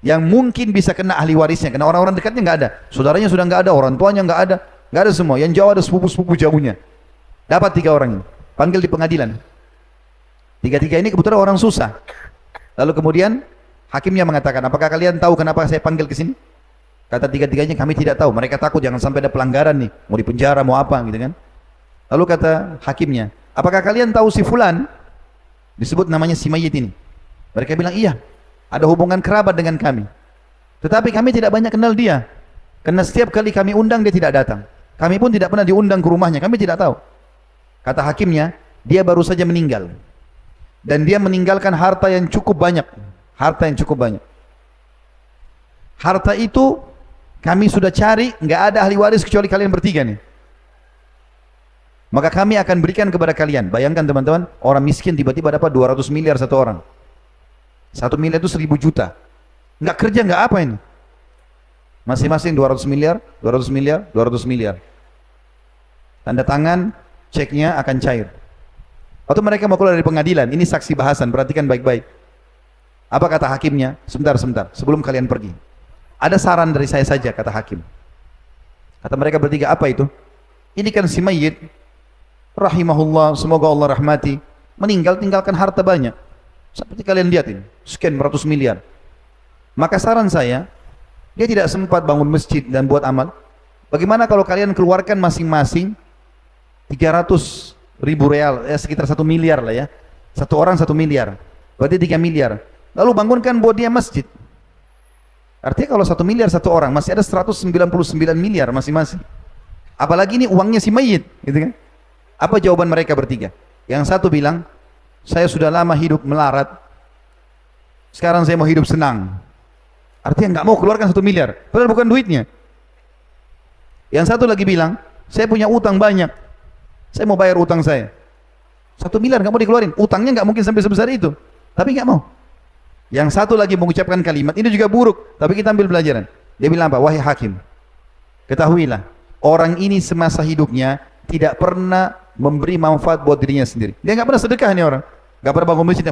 yang mungkin bisa kena ahli warisnya, karena orang-orang dekatnya nggak ada, saudaranya sudah nggak ada, orang tuanya nggak ada semua. Yang jauh ada sepupu-sepupu jauhnya. Dapat 3 orang ini, panggil di pengadilan. 3-3 ini kebetulan orang susah. Lalu kemudian hakimnya mengatakan, apakah kalian tahu kenapa saya panggil ke sini? Kata 3-3-nya, kami tidak tahu. Mereka takut jangan sampai ada pelanggaran nih, mau dipenjara, mau apa gitu kan. Lalu kata hakimnya, apakah kalian tahu si fulan? Disebut namanya si mayit ini. Mereka bilang, iya, ada hubungan kerabat dengan kami. Tetapi kami tidak banyak kenal dia. Karena setiap kali kami undang dia tidak datang. Kami pun tidak pernah diundang ke rumahnya, kami tidak tahu. Kata hakimnya, dia baru saja meninggal. Dan dia meninggalkan harta yang cukup banyak. Harta yang cukup banyak. Harta itu kami sudah cari, nggak ada ahli waris kecuali kalian bertiga nih. Maka kami akan berikan kepada kalian. Bayangkan teman-teman, orang miskin tiba-tiba dapat 200 miliar satu orang. 1 miliar itu 1000 juta. Nggak kerja, nggak apa ini. Masing-masing 200 miliar, 200 miliar, 200 miliar. Tanda tangan, ceknya akan cair. Waktu mereka mau keluar dari pengadilan, ini saksi bahasan, perhatikan baik-baik. Apa kata hakimnya? Sebentar, sebelum kalian pergi. Ada saran dari saya saja, kata hakim. Kata mereka bertiga, apa itu? Ini kan si mayit, rahimahullah, semoga Allah rahmati, meninggal tinggalkan harta banyak. Seperti kalian lihat ini, sekian ratus miliar. Maka saran saya, dia tidak sempat bangun masjid dan buat amal. Bagaimana kalau kalian keluarkan masing-masing 300.000 real, sekitar 1 miliar lah ya. Satu orang 1 miliar, berarti 3 miliar. Lalu bangunkan buat dia masjid. Artinya kalau 1 miliar satu orang, masih ada 199 miliar masing-masing. Apalagi ini uangnya si mayit, gitu kan? Apa jawaban mereka bertiga? Yang satu bilang, saya sudah lama hidup melarat, sekarang saya mau hidup senang. Artinya nggak mau keluarkan 1 miliar, padahal bukan duitnya. Yang satu lagi bilang, saya punya utang banyak, saya mau bayar utang saya. 1 miliar nggak mau dikeluarin, utangnya nggak mungkin sampai sebesar itu, tapi nggak mau. Yang satu lagi mengucapkan kalimat, ini juga buruk, tapi kita ambil pelajaran. Dia bilang apa? Wahai hakim, ketahuilah, orang ini semasa hidupnya tidak pernah memberi manfaat buat dirinya sendiri. Dia nggak pernah sedekah nih orang, nggak pernah bangun masjid.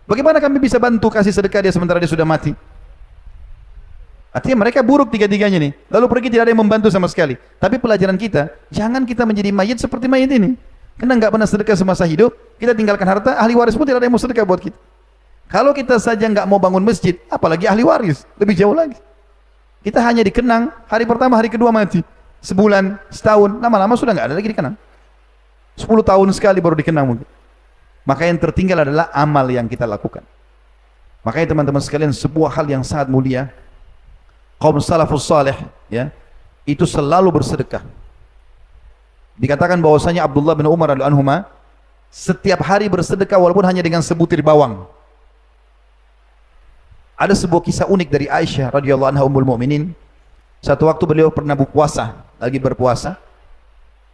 Bagaimana kami bisa bantu kasih sedekah dia sementara dia sudah mati? Artinya mereka buruk tiga-tiganya nih. Lalu pergi tidak ada yang membantu sama sekali. Tapi pelajaran kita, jangan kita menjadi mayit seperti mayit ini. Karena nggak pernah sedekah semasa hidup, kita tinggalkan harta, ahli waris pun tidak ada yang mau sedekah buat kita. Kalau kita saja nggak mau bangun masjid, apalagi ahli waris, lebih jauh lagi. Kita hanya dikenang, hari pertama, hari kedua mati. Sebulan, setahun, lama-lama sudah nggak ada lagi dikenang. 10 tahun sekali baru dikenang mungkin. Maka yang tertinggal adalah amal yang kita lakukan. Makanya teman-teman sekalian, sebuah hal yang sangat mulia, kaum salafus saleh, ya, itu selalu bersedekah. Dikatakan bahwasanya Abdullah bin Umar radhiyallahu anhuma setiap hari bersedekah walaupun hanya dengan sebutir bawang. Ada sebuah kisah unik dari Aisyah radhiyallahu anha ummul mukminin. Satu waktu beliau pernah berpuasa, lagi berpuasa.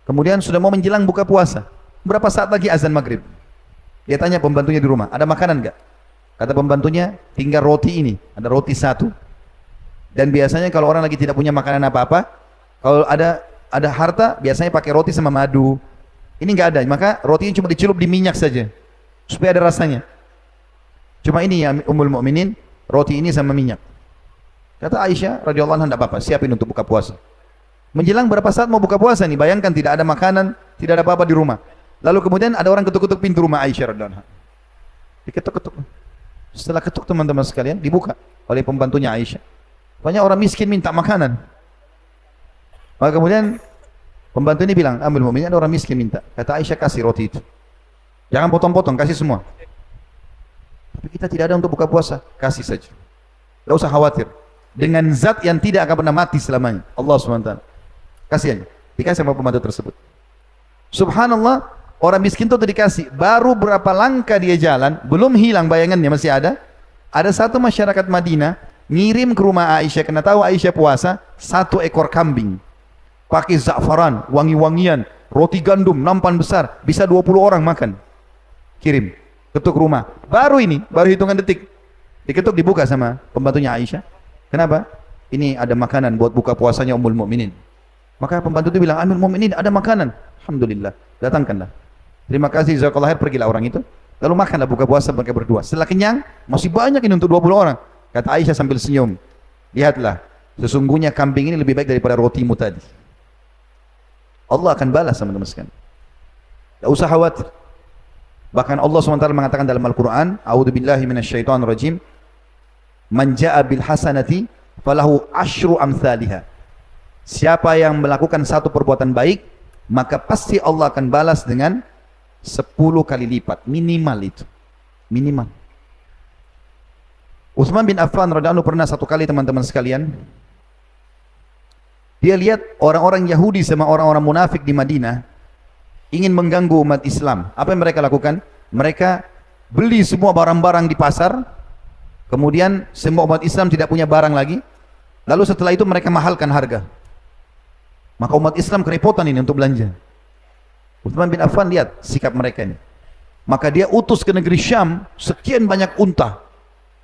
Kemudian sudah mau menjelang buka puasa. Berapa saat lagi azan maghrib? Dia tanya pembantunya di rumah, ada makanan enggak? Kata pembantunya, tinggal roti ini, ada roti satu. Dan biasanya kalau orang lagi tidak punya makanan apa-apa, kalau ada harta, biasanya pakai roti sama madu. Ini enggak ada, maka roti ini cuma dicelup di minyak saja, supaya ada rasanya. Cuma ini ya ummul mukminin, roti ini sama minyak. Kata Aisyah radhiyallahu anha, enggak apa-apa, siapin untuk buka puasa. Menjelang berapa saat mau buka puasa nih, bayangkan tidak ada makanan, tidak ada apa-apa di rumah. Lalu kemudian ada orang ketuk-ketuk pintu rumah Aisyah radhiyallahu anha. Diketuk-ketuk. Setelah ketuk teman-teman sekalian, dibuka oleh pembantunya Aisyah. Banyak orang miskin minta makanan. Maka kemudian pembantu ini bilang, ambil mu'min, ada orang miskin minta. Kata Aisyah, kasih roti itu. Jangan potong-potong, kasih semua. Tapi kita tidak ada untuk buka puasa, kasih saja. Tidak usah khawatir. Dengan zat yang tidak akan pernah mati selamanya, Allah SWT. Kasih aja. Dikasih sama pembantu tersebut. Subhanallah, orang miskin itu dikasih. Baru berapa langkah dia jalan, belum hilang bayangannya, masih ada. Ada satu masyarakat Madinah ngirim ke rumah Aisyah, karena tahu Aisyah puasa, 1 ekor kambing. Pakai za'faran, wangi-wangian, roti gandum, nampan besar, bisa 20 orang makan. Kirim, ketuk rumah. Baru hitungan detik. Diketuk, dibuka sama pembantunya Aisyah. Kenapa? Ini ada makanan buat buka puasanya ummul mukminin. Maka pembantu itu bilang, ummul mukminin ada makanan. Alhamdulillah, datangkanlah. Terima kasih, jazakallahu khair, pergilah orang itu. Lalu makanlah buka puasa mereka berdua. Setelah kenyang, masih banyak ini untuk 20 orang. Kata Aisyah sambil senyum, lihatlah, sesungguhnya kambing ini lebih baik daripada rotimu tadi. Allah akan balas sama teman sekalian. Tidak usah khawatir. Bahkan Allah SWT mengatakan dalam Al-Quran, A'udzubillahi minasyaitonirrajim, man ja'a bil hasanati falahu asyru amthaliha. Siapa yang melakukan satu perbuatan baik, maka pasti Allah akan balas dengan 10 kali lipat, minimal itu. Minimal. Utsman bin Affan radhiyallahu anhu pernah satu kali teman-teman sekalian, dia lihat orang-orang Yahudi sama orang-orang munafik di Madinah ingin mengganggu umat Islam. Apa yang mereka lakukan? Mereka beli semua barang-barang di pasar, kemudian semua umat Islam tidak punya barang lagi, lalu setelah itu mereka mahalkan harga. Maka umat Islam kerepotan ini untuk belanja. Utsman bin Affan lihat sikap mereka ini. Maka dia utus ke negeri Syam sekian banyak unta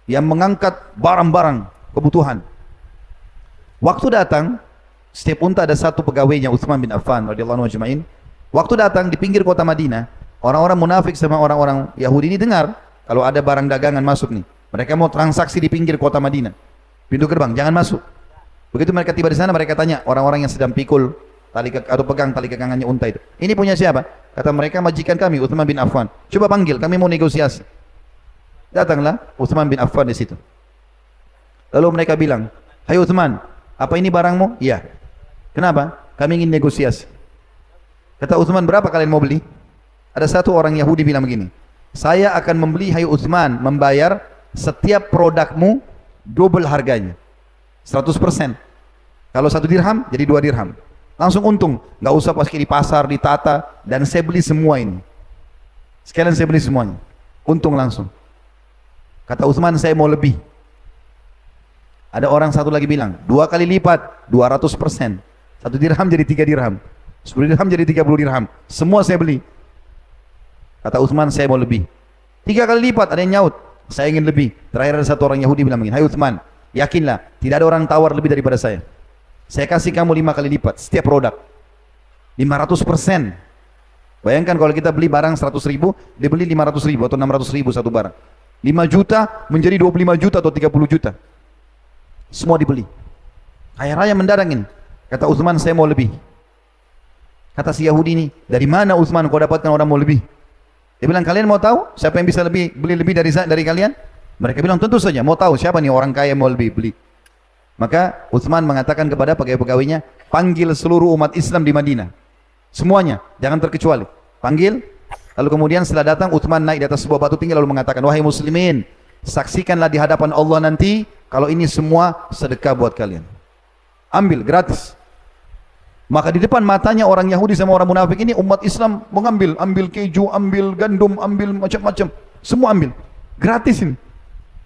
yang mengangkat barang-barang kebutuhan. Waktu datang, setiap unta ada satu pegawainya, Utsman bin Affan radhiyallahu anhu ajma'in. Waktu datang di pinggir kota Madinah, orang-orang munafik sama orang-orang Yahudi ini dengar kalau ada barang dagangan masuk nih. Mereka mau transaksi di pinggir kota Madinah. Pintu gerbang, jangan masuk. Begitu mereka tiba di sana, mereka tanya orang-orang yang sedang pikul atau pegang tali kekangannya unta itu. Ini punya siapa? Kata mereka, majikan kami, Utsman bin Affan. Coba panggil, kami mau negosiasi. Datanglah Utsman bin Affan di situ. Lalu mereka bilang, "Hai Utsman, apa ini barangmu?" "Iya." "Kenapa?" "Kami ingin negosiasi." Kata Utsman, "Berapa kalian mau beli?" Ada satu orang Yahudi bilang begini, "Saya akan membeli, hai Utsman, membayar setiap produkmu double harganya, 100%. Kalau 1 dirham jadi 2 dirham. Langsung untung, nggak usah pas di pasar ditata, dan saya beli semua ini. Sekalian saya beli semuanya, untung langsung." Kata Utsman, "Saya mau lebih." Ada orang satu lagi bilang, 2 kali lipat, 200%. 1 dirham jadi 3 dirham. 10 dirham jadi 30 dirham. Semua saya beli. Kata Utsman, "Saya mau lebih." 3 kali lipat, ada yang nyaut, "Saya ingin lebih." Terakhir ada satu orang Yahudi bilang begini, "Hai Utsman, yakinlah, tidak ada orang tawar lebih daripada saya. Saya kasih kamu 5 kali lipat, setiap produk. 500%. Bayangkan kalau kita beli barang 100.000, dia beli 500.000 atau 600.000 satu barang. 5 juta menjadi 25 juta atau 30 juta. Semua dibeli. Kaya raya mendadak ini. Kata Utsman, "Saya mau lebih." Kata si Yahudi ini, dari mana Utsman kau dapatkan orang mau lebih? Dia bilang, kalian mau tahu siapa yang bisa beli lebih dari kalian? Mereka bilang, tentu saja mau tahu siapa nih orang kaya mau lebih beli. Maka Utsman mengatakan kepada pegawai-pegawainya, panggil seluruh umat Islam di Madinah. Semuanya, jangan terkecuali. Panggil. Lalu kemudian setelah datang, Utsman naik di atas sebuah batu tinggi lalu mengatakan, wahai muslimin, saksikanlah di hadapan Allah nanti kalau ini semua sedekah buat kalian. Ambil gratis. Maka di depan matanya orang Yahudi sama orang munafik ini, umat Islam mengambil, ambil keju, ambil gandum, ambil macam-macam, semua ambil, gratis ini.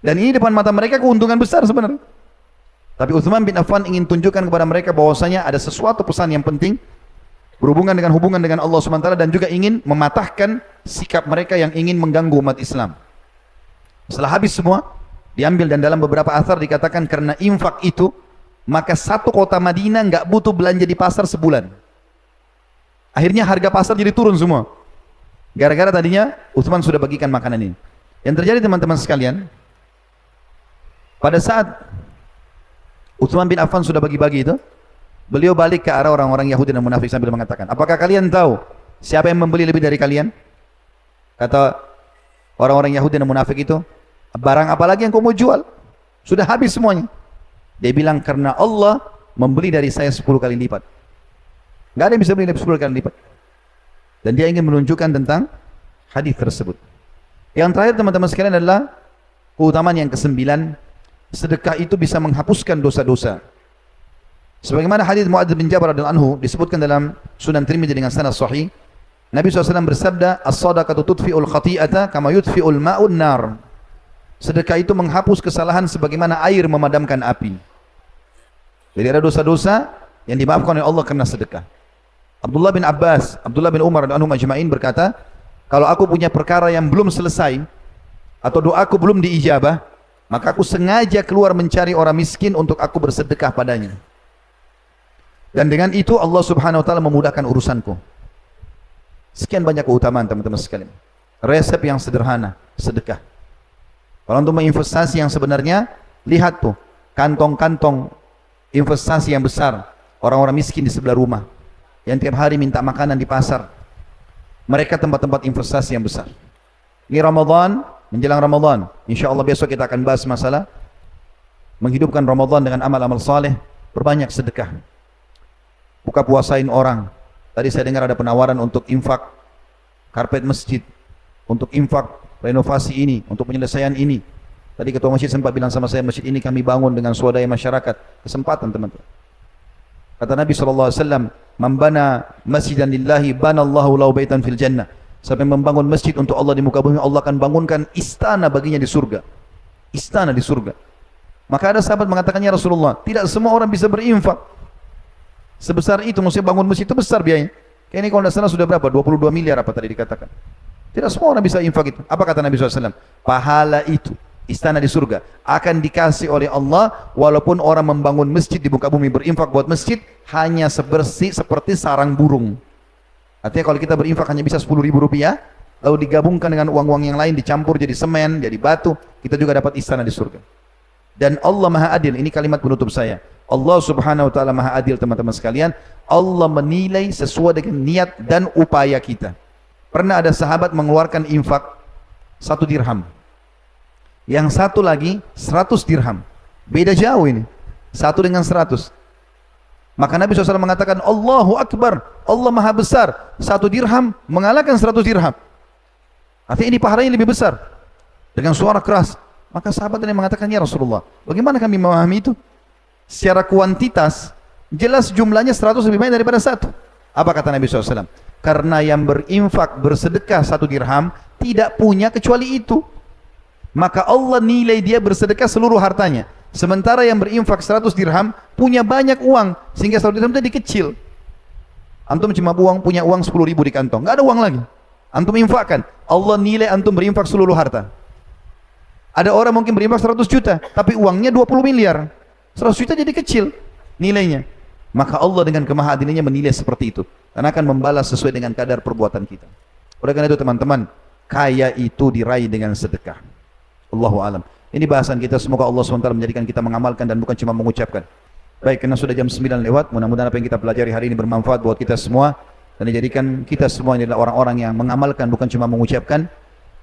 Dan ini depan mata mereka keuntungan besar sebenarnya. Tapi Utsman bin Affan ingin tunjukkan kepada mereka bahwasanya ada sesuatu pesan yang penting berhubungan dengan Allah SWT, dan juga ingin mematahkan sikap mereka yang ingin mengganggu umat Islam. Setelah habis semua diambil, dan dalam beberapa athar dikatakan karena infak itu, maka satu kota Madinah nggak butuh belanja di pasar sebulan. Akhirnya harga pasar jadi turun semua. Gara-gara tadinya Utsman sudah bagikan makanan ini. Yang terjadi teman-teman sekalian, pada saat Utsman bin Affan sudah bagi-bagi itu, beliau balik ke arah orang-orang Yahudi dan munafik sambil mengatakan, apakah kalian tahu siapa yang membeli lebih dari kalian? Kata orang-orang Yahudi dan munafik itu, barang apa lagi yang kau mau jual? Sudah habis semuanya. Dia bilang, karena Allah membeli dari saya 10 kali lipat. Nggak ada yang bisa beli dari 10 kali lipat. Dan dia ingin menunjukkan tentang hadis tersebut. Yang terakhir teman-teman sekalian adalah keutamaan yang ke-9, sedekah itu bisa menghapuskan dosa-dosa. Sebagaimana hadis Muadz bin Jabal radhiyallahu anhu disebutkan dalam Sunan Tirmidzi dengan sanad sahih, Nabi SAW bersabda, as-sadaqatu tudfi'ul khati'ata kama yudfi'ul ma'un nar. Sedekah itu menghapus kesalahan sebagaimana air memadamkan api. Jadi ada dosa-dosa yang dimaafkan oleh Allah karena sedekah. Abdullah bin Abbas, Abdullah bin Umar dan anhum ajma'in berkata, kalau aku punya perkara yang belum selesai atau doaku belum diijabah, maka aku sengaja keluar mencari orang miskin untuk aku bersedekah padanya. Dan dengan itu Allah Subhanahu wa taala memudahkan urusanku. Sekian banyak keutamaan teman-teman sekalian. Resep yang sederhana, sedekah. Kalau untuk menginvestasi yang sebenarnya, lihat tuh kantong-kantong investasi yang besar orang-orang miskin di sebelah rumah yang tiap hari minta makanan di pasar. Mereka tempat-tempat investasi yang besar. Ini Ramadan, menjelang Ramadan, insya Allah besok kita akan bahas masalah menghidupkan Ramadan dengan amal-amal saleh. Perbanyak sedekah, buka puasain orang. Tadi saya dengar ada penawaran untuk infak karpet masjid, untuk infak renovasi ini, untuk penyelesaian ini. Tadi ketua masjid sempat bilang sama saya, masjid ini kami bangun dengan swadaya masyarakat. Kesempatan teman-teman. Kata Nabi SAW, man bana masjidan lillahi banallahu lahu baitan fil jannah. Siapa yang membangun masjid untuk Allah di muka bumi, Allah akan bangunkan istana baginya di surga. Istana di surga. Maka ada sahabat mengatakan, ya Rasulullah, tidak semua orang bisa berinfak sebesar itu. Maksudnya bangun masjid itu besar biayanya. Kayak ini kalau tidak salah sudah berapa? 22 miliar apa tadi dikatakan. Tidak semua orang bisa infak itu. Apa kata Nabi SAW? Pahala itu, istana di surga, akan dikasih oleh Allah walaupun orang membangun masjid di muka bumi, berinfak buat masjid hanya seperti sarang burung. Artinya kalau kita berinfak hanya bisa 10.000 rupiah, lalu digabungkan dengan uang-uang yang lain, dicampur jadi semen, jadi batu, kita juga dapat istana di surga. Dan Allah Maha Adil, ini kalimat penutup saya. Allah Subhanahu wa taala Maha Adil teman-teman sekalian. Allah menilai sesuai dengan niat dan upaya kita. Pernah ada sahabat mengeluarkan infak 1 dirham. Yang satu lagi 100 dirham. Beda jauh ini. 1 dengan 100. Maka Nabi SAW mengatakan, Allahu Akbar, Allah Maha Besar. 1 dirham mengalahkan 100 dirham. Artinya ini pahalanya lebih besar. Dengan suara keras. Maka sahabat ini mengatakan, ya Rasulullah, bagaimana kami memahami itu? Secara kuantitas, jelas jumlahnya 100 lebih banyak daripada 1. Apa kata Nabi SAW? Karena yang berinfak, bersedekah 1 dirham, tidak punya kecuali itu. Maka Allah nilai dia bersedekah seluruh hartanya. Sementara yang berinfak 100 dirham, punya banyak uang, sehingga 100 dirham itu dikecil. Antum cuma punya uang 10.000 di kantong, nggak ada uang lagi. Antum infakkan, Allah nilai antum berinfak seluruh harta. Ada orang mungkin berinfak 100 juta, tapi uangnya 20 miliar. 100 juta jadi kecil nilainya. Maka Allah dengan kemahadilannya menilai seperti itu. Dan akan membalas sesuai dengan kadar perbuatan kita. Oleh karena itu teman-teman, kaya itu diraih dengan sedekah. Allahu alam. Ini bahasan kita, semoga Allah SWT menjadikan kita mengamalkan dan bukan cuma mengucapkan. Baik, karena sudah jam 9 lewat, mudah-mudahan apa yang kita pelajari hari ini bermanfaat buat kita semua. dan dijadikan kita semua adalah orang-orang yang mengamalkan bukan cuma mengucapkan.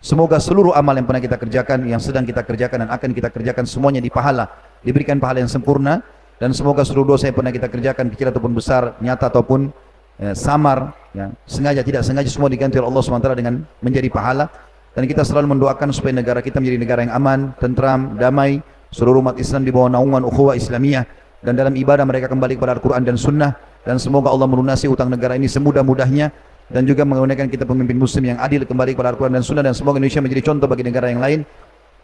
Semoga seluruh amal yang pernah kita kerjakan, yang sedang kita kerjakan dan akan kita kerjakan semuanya dipahala, diberikan pahala yang sempurna, dan semoga seluruh dosa yang pernah kita kerjakan kecil ataupun besar, nyata ataupun samar, ya, sengaja tidak sengaja, semua diganti oleh Allah SWT dengan menjadi pahala. Dan kita selalu mendoakan supaya negara kita menjadi negara yang aman, tentram, damai, seluruh umat Islam di bawah naungan ukhuwah Islamiyah, dan dalam ibadah mereka kembali kepada Al-Quran dan Sunnah, dan semoga Allah melunasi utang negara ini semudah-mudahnya, dan juga menggunakan kita pemimpin muslim yang adil kembali kepada Al-Quran dan Sunnah, dan semoga Indonesia menjadi contoh bagi negara yang lain.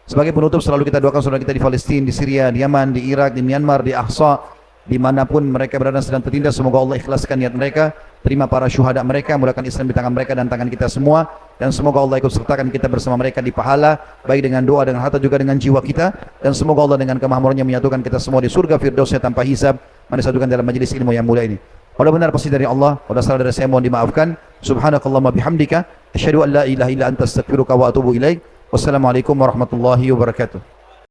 Sebagai penutup, selalu kita doakan saudara kita di Palestina, di Syria, di Yaman, di Irak, di Myanmar, di Ahsa, dimanapun mereka berada sedang tertindas. Semoga Allah ikhlaskan niat mereka, terima para syuhada mereka, mulakan Islam di tangan mereka dan tangan kita semua, dan semoga Allah ikut sertakan kita bersama mereka di pahala, baik dengan doa, dengan harta, juga dengan jiwa kita, dan semoga Allah dengan kemakmurannya menyatukan kita semua di surga firdausnya tanpa hisab, disatukan dalam majelis ilmu yang mulia ini. Kalau benar pasti dari Allah, kalau salah dari saya mohon dimaafkan. Subhanakallahumma bihamdika, asyhadu an la ilaha illa anta astaghfiruka wa atubu ilaik. Wassalamualaikum warahmatullahi wabarakatuh.